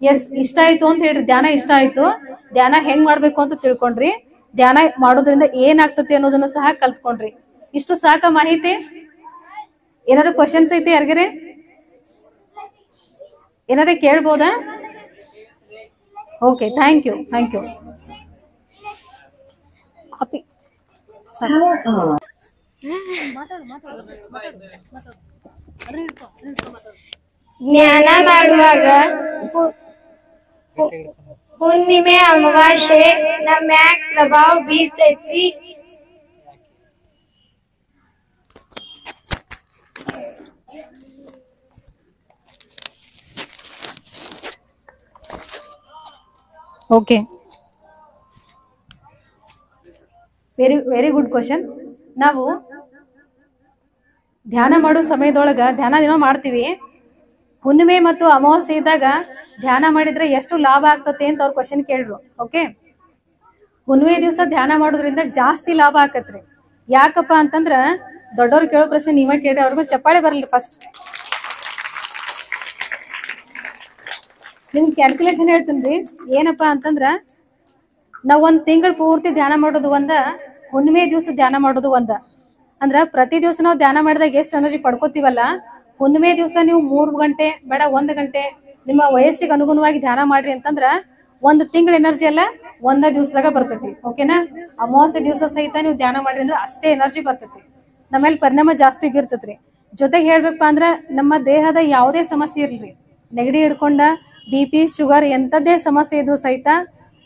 Speaker 1: ಎಸ್, ಇಷ್ಟ ಆಯ್ತು ಅಂತ ಹೇಳ್ರಿ. ಧ್ಯಾನ ಇಷ್ಟ ಆಯ್ತು, ಧ್ಯಾನ ಹೆಂಗ್ ಮಾಡ್ಬೇಕು ಅಂತ ತಿಳ್ಕೊಂಡ್ರಿ, ಧ್ಯಾನ ಮಾಡೋದ್ರಿಂದ ಏನಾಗ್ತತಿ ಅನ್ನೋದನ್ನು ಸಹ ಕಲ್ತ್ಕೊಂಡ್ರಿ. ಇಷ್ಟು ಸಾಕ ಮಾಹಿತಿ? ಏನಾದ್ರು ಕ್ವಶನ್ಸ್ ಐತಿ ಯಾರಿಗಾರೆ? ಏನಾರ ಕೇಳ್ಬೋದಾ? Okay, thank you. ಅಪ್ಪಿ
Speaker 3: ಜ್ಞಾನ ಮಾಡುವಾಗ ಹುಣ್ಣಿಮೆ ಅಮಾವಾಸ್ಯೆ ನಮ್ಮ ಮ್ಯಾಗ ಪ್ರಭಾವ ಬೀರ್ತೈತಿ.
Speaker 1: Okay, very good question. ನಾವು ಧ್ಯಾನ ಮಾಡೋ ಸಮಯದೊಳಗ ಧ್ಯಾನ ಏನೋ ಮಾಡ್ತೀವಿ, ಹುಣ್ಣಿಮೆ ಮತ್ತು ಅಮಾವಾಸ್ಯೆ ಇದ್ದಾಗ ಧ್ಯಾನ ಮಾಡಿದ್ರೆ ಎಷ್ಟು ಲಾಭ ಆಗ್ತತೆ ಅಂತ ಅವ್ರ ಕ್ವಶನ್ ಕೇಳ್ರು. ಓಕೆ, ಹುಣ್ಣಿಮೆ ದಿವಸ ಧ್ಯಾನ ಮಾಡೋದ್ರಿಂದ ಜಾಸ್ತಿ ಲಾಭ ಆಕತ್ರಿ. ಯಾಕಪ್ಪ ಅಂತಂದ್ರ ದೊಡ್ಡವ್ರು ಕೇಳೋ ಪ್ರಶ್ನೆ ನೀವೇ ಕೇಳಿ, ಅವ್ರಿಗೂ ಚಪ್ಪಾಳೆ ಬರಲಿ. ಫಸ್ಟ್ ನಿಮ್ಗೆ ಕ್ಯಾಲ್ಕುಲೇಷನ್ ಹೇಳ್ತೀನಿ. ಏನಪ್ಪಾ ಅಂತಂದ್ರ ನಾವ್ 1 ತಿಂಗಳು ಪೂರ್ತಿ ಧ್ಯಾನ ಮಾಡೋದು ಒಂದ, ಹುಣ್ಣಿಮೆ ದಿವಸ ಧ್ಯಾನ ಮಾಡೋದು ಒಂದ. ಅಂದ್ರ ಪ್ರತಿ ದಿವಸ ನಾವು ಧ್ಯಾನ ಮಾಡಿದಾಗ ಎಷ್ಟು ಎನರ್ಜಿ ಪಡ್ಕೋತೀವಲ್ಲ, ಹುಣ್ಣಿಮೆ ದಿವಸ ನೀವು 3 ಗಂಟೆ ಬೇಡ 1 ಗಂಟೆ ನಿಮ್ಮ ವಯಸ್ಸಿಗೆ ಅನುಗುಣವಾಗಿ ಧ್ಯಾನ ಮಾಡ್ರಿ ಅಂತಂದ್ರ ಒಂದು ತಿಂಗಳ ಎನರ್ಜಿ ಎಲ್ಲ ಒಂದ ದಿವಸದಾಗ ಬರ್ತೈತಿ. ಓಕೆನಾ? ಅಮಾವಾಸ್ಯೆ ದಿವಸ ಸಹಿತ ನೀವು ಧ್ಯಾನ ಮಾಡ್ರಿ ಅಂದ್ರೆ ಅಷ್ಟೇ ಎನರ್ಜಿ ಬರ್ತೈತಿ. ನಮ್ಮೇಲೆ ಪರಿಣಾಮ ಜಾಸ್ತಿ ಬೀರ್ತೈತ್ರಿ. ಜೊತೆಗೆ ಹೇಳ್ಬೇಕಪ್ಪ ಅಂದ್ರ ನಮ್ಮ ದೇಹದ ಯಾವುದೇ ಸಮಸ್ಯೆ ಇರ್ಲಿ, ನೆಗಡಿ ಹಿಡ್ಕೊಂಡ BP ಶುಗರ್ ಎಂತದ್ದೇ ಸಮಸ್ಯೆ ಇದ್ರು ಸಹಿತ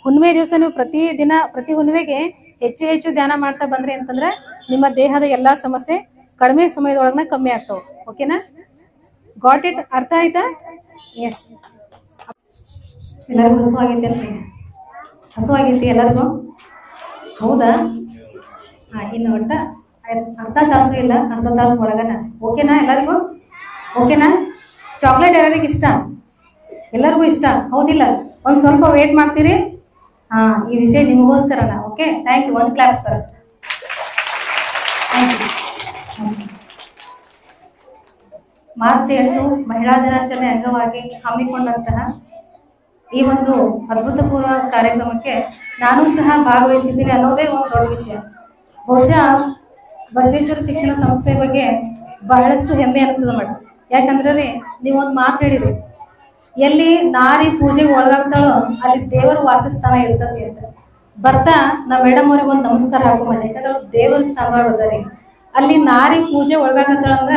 Speaker 1: ಹುಣ್ಣಿಮೆ ದಿವಸ ನೀವು ಪ್ರತಿ ಹುಣ್ಣಿಮೆಗೆ ಹೆಚ್ಚು ಹೆಚ್ಚು ಧ್ಯಾನ ಮಾಡ್ತಾ ಬಂದ್ರಿ ಅಂತಂದ್ರೆ ನಿಮ್ಮ ದೇಹದ ಎಲ್ಲಾ ಸಮಸ್ಯೆ ಕಡಿಮೆ ಸಮಯದೊಳಗನ ಕಮ್ಮಿ ಆಗ್ತಾವ. ಓಕೆನಾ? Got it? ಅರ್ಥ ಆಯ್ತಾ? ಎಸ್. ಎಲ್ಲರಿಗೂ ಹಸುವಾಗೈತಿ ಅಲ್ರಿ? ಹಸುವಾಗೈತಿ ಎಲ್ಲರಿಗೂ? ಹೌದಾ? ಇನ್ನು ಒಟ್ಟ ಅರ್ಧ ತಾಸು ಇಲ್ಲ, ಅರ್ಧ ತಾಸು ಒಳಗನ. ಓಕೆನಾ ಎಲ್ಲರಿಗೂ? ಓಕೆನಾ? ಚಾಕ್ಲೇಟ್ ಯಾರಿಗೆ ಇಷ್ಟ? ಎಲ್ಲರಿಗೂ ಇಷ್ಟ, ಹೌದಿಲ್ಲ? ಒಂದ್ ಸ್ವಲ್ಪ ವೇಟ್ ಮಾಡ್ತೀರಿ? ಈ ವಿಷಯ ನಿಮಗೋಸ್ಕರನ. Okay, thank you. ಒಂದು ಕ್ಲಾಸ್ ಬರುತ್ತೆ. Thank you. ಮಾರ್ಚ್ 8 ಮಹಿಳಾ ದಿನಾಚರಣೆ ಅಂಗವಾಗಿ ಹಮ್ಮಿಕೊಂಡಂತಹ ಈ ಒಂದು ಅದ್ಭುತಪೂರ್ವ ಕಾರ್ಯಕ್ರಮಕ್ಕೆ ನಾನು ಸಹ ಭಾಗವಹಿಸಿದ್ದೀನಿ ಅನ್ನೋದೇ ಒಂದು ದೊಡ್ಡ ವಿಷಯ. ಬಹುಶಃ ಬಸವೇಶ್ವರ ಶಿಕ್ಷಣ ಸಂಸ್ಥೆ ಬಗ್ಗೆ ಬಹಳಷ್ಟು ಹೆಮ್ಮೆ ಅನಿಸ್ತದೆ ಮೇಡಮ್. ಯಾಕಂದ್ರೆ ನೀವೊಂದು ಮಾತು ಹೇಳಿರಿ, ಎಲ್ಲಿ ನಾರಿ ಪೂಜೆಗೆ ಒಳಗಾಗ್ತಾಳೋ ಅಲ್ಲಿ ದೇವರ ವಾಸಸ್ಥಾನ ಇರ್ತದೆ ಅಂತ. ಬರ್ತಾ ನಾ ಮೇಡಮ್ ಅವ್ರಿಗೆ ಒಂದು ನಮಸ್ಕಾರ ಹಾಕೊಂಬಂದೆ. ಯಾಕಂದ್ರೆ ಅವ್ರು ದೇವರ ಸ್ಥಾನದೊಳಗದಾರಿ. ಅಲ್ಲಿ ನಾರಿ ಪೂಜೆ ಒಳಗಾಗ್ತಾಳ ಅಂದ್ರ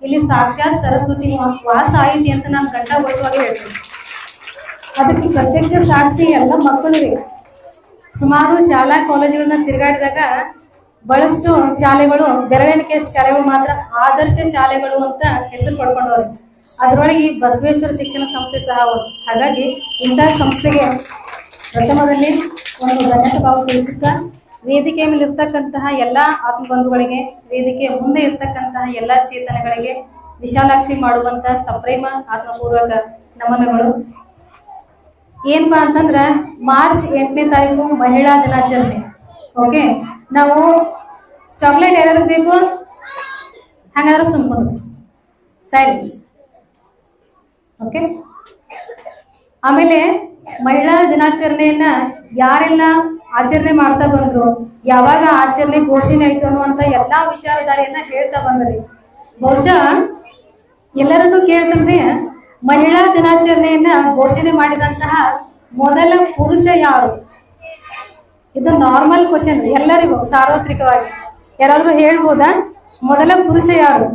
Speaker 1: ಇಲ್ಲಿ ಸಾಕ್ಷಾತ್ ಸರಸ್ವತಿ ವಾಸ ಆಯ್ತಿ ಅಂತ ನಾನು ಗಂಟ ಓದುವಾಗ ಹೇಳ್ತೀನಿ. ಅದಕ್ಕೆ ಪ್ರತ್ಯಕ್ಷ ಸಾಕ್ಷಿ ಎಲ್ಲ ಮಕ್ಕಳಿಗೆ. ಸುಮಾರು ಶಾಲಾ ಕಾಲೇಜುಗಳನ್ನ ತಿರುಗಾಡಿದಾಗ ಬಹಳಷ್ಟು ಶಾಲೆಗಳು ಬೆರಳೆಣಿಕೆ ಶಾಲೆಗಳು ಮಾತ್ರ ಆದರ್ಶ ಶಾಲೆಗಳು ಅಂತ ಹೆಸರು ಪಡ್ಕೊಂಡವ್ರಿ. ಅದರೊಳಗೆ ಬಸವೇಶ್ವರ ಶಿಕ್ಷಣ ಸಂಸ್ಥೆ ಸಹ ಒಂದು. ಹಾಗಾಗಿ ಇಂತಹ ಸಂಸ್ಥೆಗೆ ಪ್ರಥಮದಲ್ಲಿ ಒಂದು ಧನ್ಯತಾ ಭಾವ ತಿಳಿಸುತ್ತಾ, ವೇದಿಕೆಯ ಮೇಲೆ ಇರ್ತಕ್ಕಂತಹ ಎಲ್ಲಾ ಆತ್ಮಬಂಧುಗಳಿಗೆ, ವೇದಿಕೆಯ ಮುಂದೆ ಇರ್ತಕ್ಕಂತಹ ಎಲ್ಲಾ ಚೇತನಗಳಿಗೆ ವಿಶಾಲಾಕ್ಷಿ ಮಾಡುವಂತ ಸಪ್ರೇಮ ಆತ್ಮಪೂರ್ವಕ ನಮನಗಳು. ಏನ್ಪಾ ಅಂತಂದ್ರ ಮಾರ್ಚ್ 8ನೇ ತಾರೀಕು ಮಹಿಳಾ ದಿನಾಚರಣೆ. ಓಕೆ, ನಾವು ಚಾಕ್ಲೇಟ್ ಯಾರ್ಯಾರು ಬೇಕು? ಹಾಗಾದ್ರೆ ಸುಮ್ಕೊಂಡು ಸೈಲೆನ್ಸ್. ಓಕೆ, ಆಮೇಲೆ ಮಹಿಳಾ ದಿನಾಚರಣೆಯನ್ನ ಯಾರೆಲ್ಲ ಆಚರಣೆ ಮಾಡ್ತಾ ಬಂದ್ರು, ಯಾವಾಗ ಆಚರಣೆ ಘೋಷಣೆ ಆಯ್ತು ಅನ್ನುವಂತ ಎಲ್ಲಾ ವಿಚಾರಧಾರೆಯನ್ನ ಹೇಳ್ತಾ ಬಂದ್ರಿ. ಬಹುಶಃ ಎಲ್ಲರನ್ನೂ ಕೇಳ್ತಂದ್ರೆ ಮಹಿಳಾ ದಿನಾಚರಣೆಯನ್ನ ಘೋಷಣೆ ಮಾಡಿದಂತಹ ಮೊದಲ ಪುರುಷ ಯಾರು? ಇದು ನಾರ್ಮಲ್ ಕ್ವಶನ್ ಎಲ್ಲರಿಗೂ ಸಾರ್ವತ್ರಿಕವಾಗಿ. ಯಾರಾದ್ರೂ ಹೇಳ್ಬೋದಾ? ಮೊದಲ ಪುರುಷ ಯಾರು?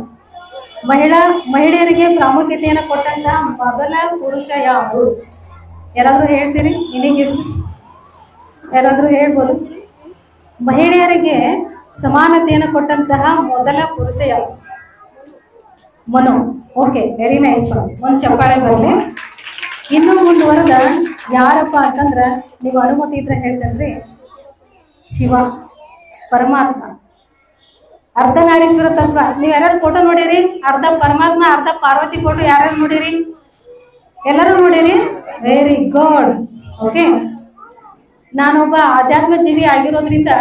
Speaker 1: ಮಹಿಳೆಯರಿಗೆ ಪ್ರಾಮುಖ್ಯತೆಯನ್ನು ಕೊಟ್ಟಂತಹ ಮೊದಲ ಪುರುಷ ಯಾರು? ಯಾರಾದ್ರೂ ಹೇಳ್ತೀರಿ? ಯಾರಾದ್ರೂ ಹೇಳ್ಬೋದು? ಮಹಿಳೆಯರಿಗೆ ಸಮಾನತೆಯನ್ನು ಕೊಟ್ಟಂತಹ ಮೊದಲ ಪುರುಷ ಯಾರು? ಮನು. Okay, very nice. ಒಂದ್ ಚಪ್ಪಾಳೆ ಬರಲಿ. ಇನ್ನು ಮುಂದುವರೆದ ಯಾರಪ್ಪ ಅಂತಂದ್ರ ನೀವು ಅನುಮತಿ ಇದ್ರೆ ಹೇಳ್ತೇನ್ರಿ. ಶಿವ ಪರಮಾತ್ಮ, ಅರ್ಧನಾರೀಶ್ವರ ತತ್ವ. ನೀವ್ ಯಾರು ಫೋಟೋ ನೋಡಿರಿ? ಅರ್ಧ ಪರಮಾತ್ಮ ಅರ್ಧ ಪಾರ್ವತಿ ಫೋಟೋ ಯಾರ್ಯಾರು ನೋಡಿರಿ? ಎಲ್ಲರೂ ನೋಡಿರಿ? Very good. ಓಕೆ, ನಾನೊಬ್ಬ ಆಧ್ಯಾತ್ಮ ಜೀವಿ ಆಗಿರೋದ್ರಿಂದ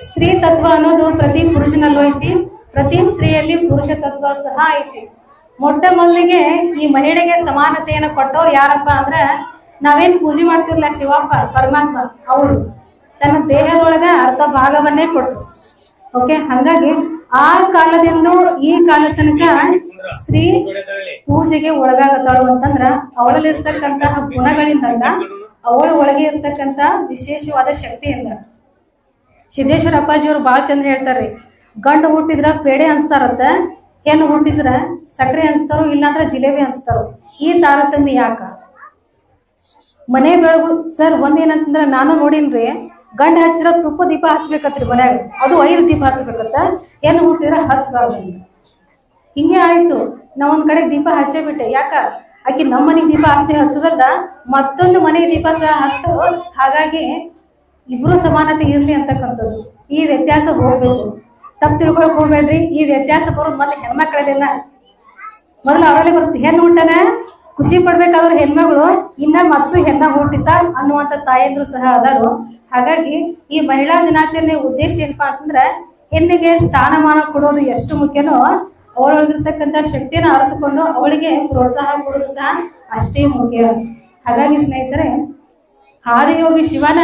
Speaker 1: ಸ್ತ್ರೀ ತತ್ವ ಅನ್ನೋದು ಪ್ರತಿ ಪುರುಷನಲ್ಲೂ ಐತಿ, ಪ್ರತಿ ಸ್ತ್ರೀಯಲ್ಲಿ ಪುರುಷ ತತ್ವ ಸಹ ಐತಿ. ಮೊಟ್ಟ ಮೊದಲಿಗೆ ಈ ಮಹಿಳೆಗೆ ಸಮಾನತೆಯನ್ನು ಕೊಟ್ಟವ್ರು ಯಾರಪ್ಪ ಅಂದ್ರ ನಾವೇನ್ ಪೂಜೆ ಮಾಡ್ತಿರ್ಲ ಶಿವಪ್ಪ ಪರಮಾತ್ಮ, ಅವರು ತನ್ನ ದೇಹದೊಳಗ ಅರ್ಧ ಭಾಗವನ್ನೇ ಕೊಟ್ಟರು. ಓಕೆ, ಹಂಗಾಗಿ ಆ ಕಾಲದಿಂದ ಈ ಕಾಲ ತನಕ ಸ್ತ್ರೀ ಪೂಜೆಗೆ ಒಳಗಾಗತ್ತಾಳು ಅಂತಂದ್ರ ಅವಳಲ್ಲಿರ್ತಕ್ಕಂತಹ ಗುಣಗಳಿಂದ, ಅವಳ ಒಳಗೆ ಇರ್ತಕ್ಕಂತ ವಿಶೇಷವಾದ ಶಕ್ತಿಯಿಂದ. ಸಿದ್ದೇಶ್ವರ ಅಪ್ಪಾಜಿಯವರು ಬಾಳ ಚಂದ ಹೇಳ್ತಾರ್ರಿ, ಗಂಡು ಹುಟ್ಟಿದ್ರ ಪೇಡೆ ಅನ್ಸ್ತಾರತ್ತ, ಹೆಣ್ಣು ಹುಟ್ಟಿದ್ರ ಸಕ್ಕರೆ ಅನ್ಸ್ತಾರೋ, ಇಲ್ಲಾಂದ್ರ ಜಿಲೇಬಿ ಅನ್ಸ್ತಾರೋ. ಈ ತಾರತಮ್ಯ ಯಾಕ? ಮನೆ ಬೆಳಗು ಸರ್ ಒಂದೇನಂತಂದ್ರ ನಾನು ನೋಡಿನ್ರಿ, ಗಂಡ ಹಚ್ಚಿರ ತುಪ್ಪ ದೀಪ ಹಚ್ಬೇಕತ್ರಿ ಮನ್ಯಾಗ, ಅದು 5 ದೀಪ ಹಚ್ಬೇಕತ್ತ, ಹೆಣ್ಣು ಹುಟ್ಟಿದ್ರ ಹಚ್ಬಾರ್ದು. ಹಿಂಗೆ ಆಯ್ತು. ನಾ ಒಂದ್ ಕಡೆ ದೀಪ ಹಚ್ಚೇ ಬಿಟ್ಟೆ. ಯಾಕ? ಆಕಿ ನಮ್ಮ ಮನೆಗೆ ದೀಪ ಅಷ್ಟೇ ಹಚ್ಚೋದಲ್ಲ, ಮತ್ತೊಂದು ಮನೆಗೆ ದೀಪ ಸಹ ಹಚ್ತಾರೋ. ಹಾಗಾಗಿ ಇಬ್ರು ಸಮಾನತೆ ಇರ್ಲಿ ಅಂತಕ್ಕಂಥದ್ದು. ಈ ವ್ಯತ್ಯಾಸ ಹೋಗ್ಬೇಕು. ತಪ್ಪು ತಿಳ್ಕೊಳಕ್ ಹೋಗ್ಬೇಡ್ರಿ. ಈ ವ್ಯತ್ಯಾಸ ಬರೋದು ಮೊದ್ಲು ಹೆಣ್ಮಕ್ಳದೆಲ್ಲ. ಮೊದಲು ಅವರಲ್ಲಿ ಬರುತ್ತೆ. ಹೆಣ್ಣು ಹುಟ್ಟನ ಖುಷಿ ಪಡ್ಬೇಕಾದ್ರೆ ಹೆಣ್ಮಗಳು ಇನ್ನ ಮತ್ತು ಹೆಣ್ಣ ಹುಟ್ಟಿದ್ದ ಅನ್ನುವಂತ ತಾಯಂದ್ರು ಸಹ ಅದಾರು. ಹಾಗಾಗಿ ಈ ಮಹಿಳಾ ದಿನಾಚರಣೆ ಉದ್ದೇಶ ಏನಪ್ಪಾ ಅಂತಂದ್ರ ಹೆಣ್ಣಿಗೆ ಸ್ಥಾನಮಾನ ಕೊಡೋದು ಎಷ್ಟು ಮುಖ್ಯನೋ ಅವಳೊಳಗಿರ್ತಕ್ಕಂಥ ಶಕ್ತಿಯನ್ನು ಅರಿತುಕೊಂಡು ಅವಳಿಗೆ ಪ್ರೋತ್ಸಾಹ ಕೊಡೋದು ಸಹ ಅಷ್ಟೇ ಮುಖ್ಯ. ಹಾಗಾಗಿ ಸ್ನೇಹಿತರೆ, ಆದಿಯೋಗಿ ಶಿವನ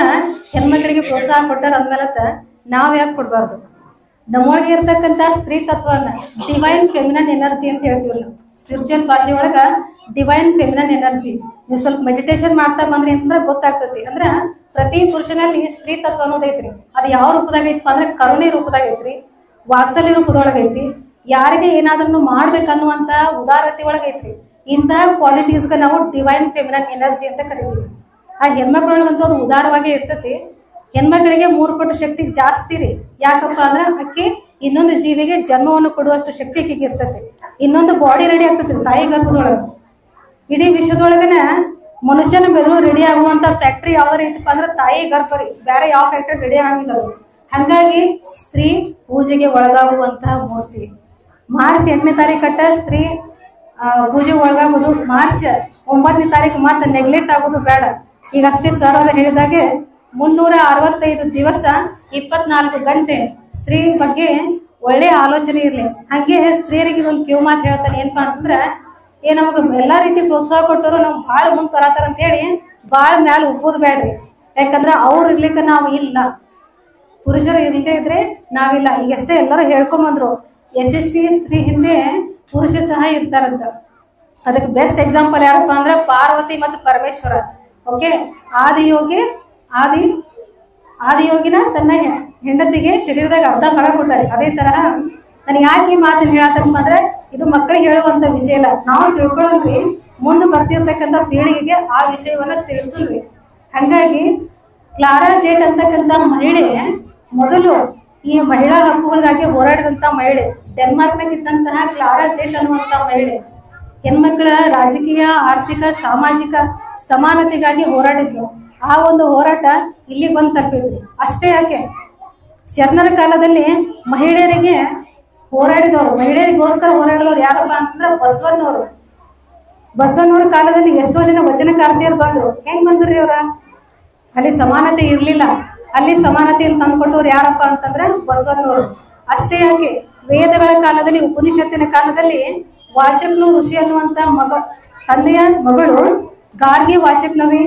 Speaker 1: ಹೆಣ್ಮಕ್ಳಿಗೆ ಪ್ರೋತ್ಸಾಹ ಕೊಟ್ಟಾರ ಅಂದ್ಮೇಲತ್ತ ನಾವ್ ಯಾಕೆ ಕೊಡ್ಬಾರ್ದು? ನಮ್ಮೊಳಗೆ ಇರ್ತಕ್ಕಂತ ಸ್ತ್ರೀ ತತ್ವನ ಡಿವೈನ್ ಫೆಮಿನನ್ ಎನರ್ಜಿ ಅಂತ ಹೇಳ್ತೀವಿ ನಾವು. ಸ್ಪಿರಿಚುವಲ್ ಭಾಷೆ ಒಳಗ ಡಿವೈನ್ ಫೆಮಿನನ್ ಎನರ್ಜಿ. ನೀವು ಸ್ವಲ್ಪ ಮೆಡಿಟೇಷನ್ ಮಾಡ್ತಾ ಬಂದ್ರಿ ಅಂತಂದ್ರೆ ಗೊತ್ತಾಗ್ತತಿ. ಅಂದ್ರ ಪ್ರತಿ ಪುರುಷನಲ್ಲಿ ಸ್ತ್ರೀ ತತ್ವ ಅನ್ನೋದೈತ್ರಿ. ಅದು ಯಾವ ರೂಪದಾಗ ಐತಪ್ಪ ಅಂದ್ರೆ ಕರುಣೆ ರೂಪದಾಗ ಐತ್ರಿ, ವಾತ್ಸಲ್ಯ ರೂಪದೊಳಗೈತಿ, ಯಾರಿಗೆ ಏನಾದ್ರೂ ಮಾಡ್ಬೇಕನ್ನುವಂತ ಉದಾರತೆ ಒಳಗೈತ್ರಿ. ಇಂತಹ ಕ್ವಾಲಿಟೀಸ್ಗೆ ನಾವು ಡಿವೈನ್ ಫೆಮಿನನ್ ಎನರ್ಜಿ ಅಂತ ಕರಿತೀವಿ. ಆ ಹೆಣ್ಮಕ್ಳೊಳಗಂತೂ ಅದು ಉದಾರವಾಗಿ ಇರ್ತತಿ. ಹೆಣ್ಮಕ್ಳಿಗೆ 3 ಪಟ್ಟು ಶಕ್ತಿ ಜಾಸ್ತಿ ರೀ. ಯಾಕಪ್ಪ ಅಂದ್ರೆ ಅಕ್ಕಿ ಇನ್ನೊಂದು ಜೀವಿಗೆ ಜನ್ಮವನ್ನು ಕೊಡುವಷ್ಟು ಶಕ್ತಿ ಅಕ್ಕಿಗೆ ಇರ್ತತಿ. ಇನ್ನೊಂದು ಬಾಡಿ ರೆಡಿ ಆಗ್ತತಿ ತಾಯಿ ಗರ್ಭದೊಳಗ. ಇಡೀ ವಿಶ್ವದೊಳಗನ ಮನುಷ್ಯನ ಬೆದಲು ರೆಡಿ ಆಗುವಂತ ಫ್ಯಾಕ್ಟ್ರಿ ಯಾವ್ದಾರ ಐತಪ್ಪ ಅಂದ್ರೆ ತಾಯಿ ಗರ್ಭ ರೀ. ಬೇರೆ ಯಾವ ಫ್ಯಾಕ್ಟ್ರಿ ರೆಡಿ ಆಗಿಲ್ಲ ಅದು. ಹಂಗಾಗಿ ಸ್ತ್ರೀ ಪೂಜೆಗೆ ಒಳಗಾಗುವಂತಹ ಮೂರ್ತಿ. ಮಾರ್ಚ್ 8ನೇ ತಾರೀಕಟ್ಟ ಸ್ತ್ರೀ ಪೂಜೆಗೆ ಒಳಗಾಗೋದು. ಮಾರ್ಚ್ 9ನೇ ತಾರೀಕು ಮತ್ತೆ ನೆಗ್ಲೆಕ್ಟ್ ಆಗೋದು ಬೇಡ. ಈಗ ಅಷ್ಟೇ ಸರ್ ಅವರು ಹೇಳಿದಾಗೆ 365 ದಿವಸ 24 ಗಂಟೆ ಸ್ತ್ರೀ ಬಗ್ಗೆ ಒಳ್ಳೆ ಆಲೋಚನೆ ಇರ್ಲಿ. ಹಂಗೆ ಸ್ತ್ರೀಯರಿಗೆ ಒಂದು ಕಿವು ಮಾತು ಹೇಳ್ತಾನೆ. ಏನಪ್ಪಾ ಅಂತಂದ್ರ ನಮಗ ಎಲ್ಲಾ ರೀತಿ ಪ್ರೋತ್ಸಾಹ ಕೊಟ್ಟರು ನಾವು ಬಾಳ ಮುಂದ್ ತರಾತಾರ ಅಂತ ಹೇಳಿ ಬಾಳ ಮ್ಯಾಲ ಉಪ್ಪುದ್ ಬೇಡ್ರಿ. ಯಾಕಂದ್ರ ಅವ್ರು ಇರ್ಲಿಕ್ಕೆ ನಾವು ಇಲ್ಲ, ಪುರುಷರು ಇಲ್ಲದೆ ಇದ್ರೆ ನಾವಿಲ್ಲ. ಈಗಷ್ಟೇ ಎಲ್ಲರೂ ಹೇಳ್ಕೊಂಬಂದ್ರು ಯಶಸ್ವಿ ಸ್ತ್ರೀ ಹಿಂದೆ ಪುರುಷ ಸಹ ಇರ್ತಾರಂತ. ಅದಕ್ಕೆ ಬೆಸ್ಟ್ ಎಕ್ಸಾಂಪಲ್ ಯಾರಪ್ಪ ಅಂದ್ರೆ ಪಾರ್ವತಿ ಮತ್ತು ಪರಮೇಶ್ವರ. ಓಕೆ, ಆದಿಯೋಗಿನ ತನ್ನ ಹೆಂಡತಿಗೆ ಶರೀರದಾಗ ಅರ್ಧ ಭಾಗ ಕೊಟ್ಟಾರೆ. ಅದೇ ತರಹ ನಾನು ಯಾಕೆ ಈ ಮಾತನ್ನ ಹೇಳತ್ತಪ್ಪ ಅಂದ್ರೆ ಇದು ಮಕ್ಕಳಿಗೆ ಹೇಳುವಂತ ವಿಷಯ ಇಲ್ಲ, ನಾವು ತಿಳ್ಕೊಳ್ಳೋದ್ರಿ. ಮುಂದೆ ಬರ್ತಿರ್ತಕ್ಕಂಥ ಪೀಳಿಗೆಗೆ ಆ ವಿಷಯವನ್ನ ತಿಳಿಸಲ್ರಿ. ಹಂಗಾಗಿ ಕ್ಲಾರಾ ಜೇಟ್ ಅಂತಕ್ಕಂಥ ಮಹಿಳೆ ಮೊದಲು ಈ ಮಹಿಳಾ ಹಕ್ಕುಗಳಿಗಾಗಿ ಹೋರಾಡಿದಂತ ಮಹಿಳೆ. ಡೆನ್ಮಾರ್ಕ್ನಾಗ ಇದ್ದಂತಹ ಕ್ಲಾರಾ ಜೇಟ್ ಅನ್ನುವಂತ ಮಹಿಳೆ ಹೆಣ್ಮಕ್ಳ ರಾಜಕೀಯ, ಆರ್ಥಿಕ, ಸಾಮಾಜಿಕ ಸಮಾನತೆಗಾಗಿ ಹೋರಾಡಿದ್ಲು. ಆ ಒಂದು ಹೋರಾಟ ಇಲ್ಲಿ ಬಂದು ತಲುಪಿದ್ವಿ. ಅಷ್ಟೇ ಯಾಕೆ, ಶರಣರ ಕಾಲದಲ್ಲಿ ಮಹಿಳೆಯರಿಗೆ ಹೋರಾಡಿದವರು, ಮಹಿಳೆಯರಿಗೋಸ್ಕರ ಹೋರಾಡಿದವರು ಯಾರಪ್ಪ ಅಂತಂದ್ರೆ ಬಸವಣ್ಣವ್ರ ಕಾಲದಲ್ಲಿ ಎಷ್ಟೋ ಜನ ವಚನಕಾರ್ತಿಯರು ಬಂದ್ರು. ಹೆಂಗ್ ಬಂದ್ರಿ ಅವ್ರ? ಅಲ್ಲಿ ಸಮಾನತೆ ಇರ್ಲಿಲ್ಲ. ಅಲ್ಲಿ ಸಮಾನತೆಯನ್ನು ತಂದ್ಕೊಂಡವ್ರು ಯಾರಪ್ಪ ಅಂತಂದ್ರೆ ಬಸವಣ್ಣವರು. ಅಷ್ಟೇ ಯಾಕೆ, ವೇದಗಳ ಕಾಲದಲ್ಲಿ, ಉಪನಿಷತ್ತಿನ ಕಾಲದಲ್ಲಿ ವಾಚಕ್ಲು ಋಷಿ ಅನ್ನುವಂತ ತಂದೆಯ ಮಗಳು ಗಾರ್ಗಿ ವಾಚಕ್ನವಿ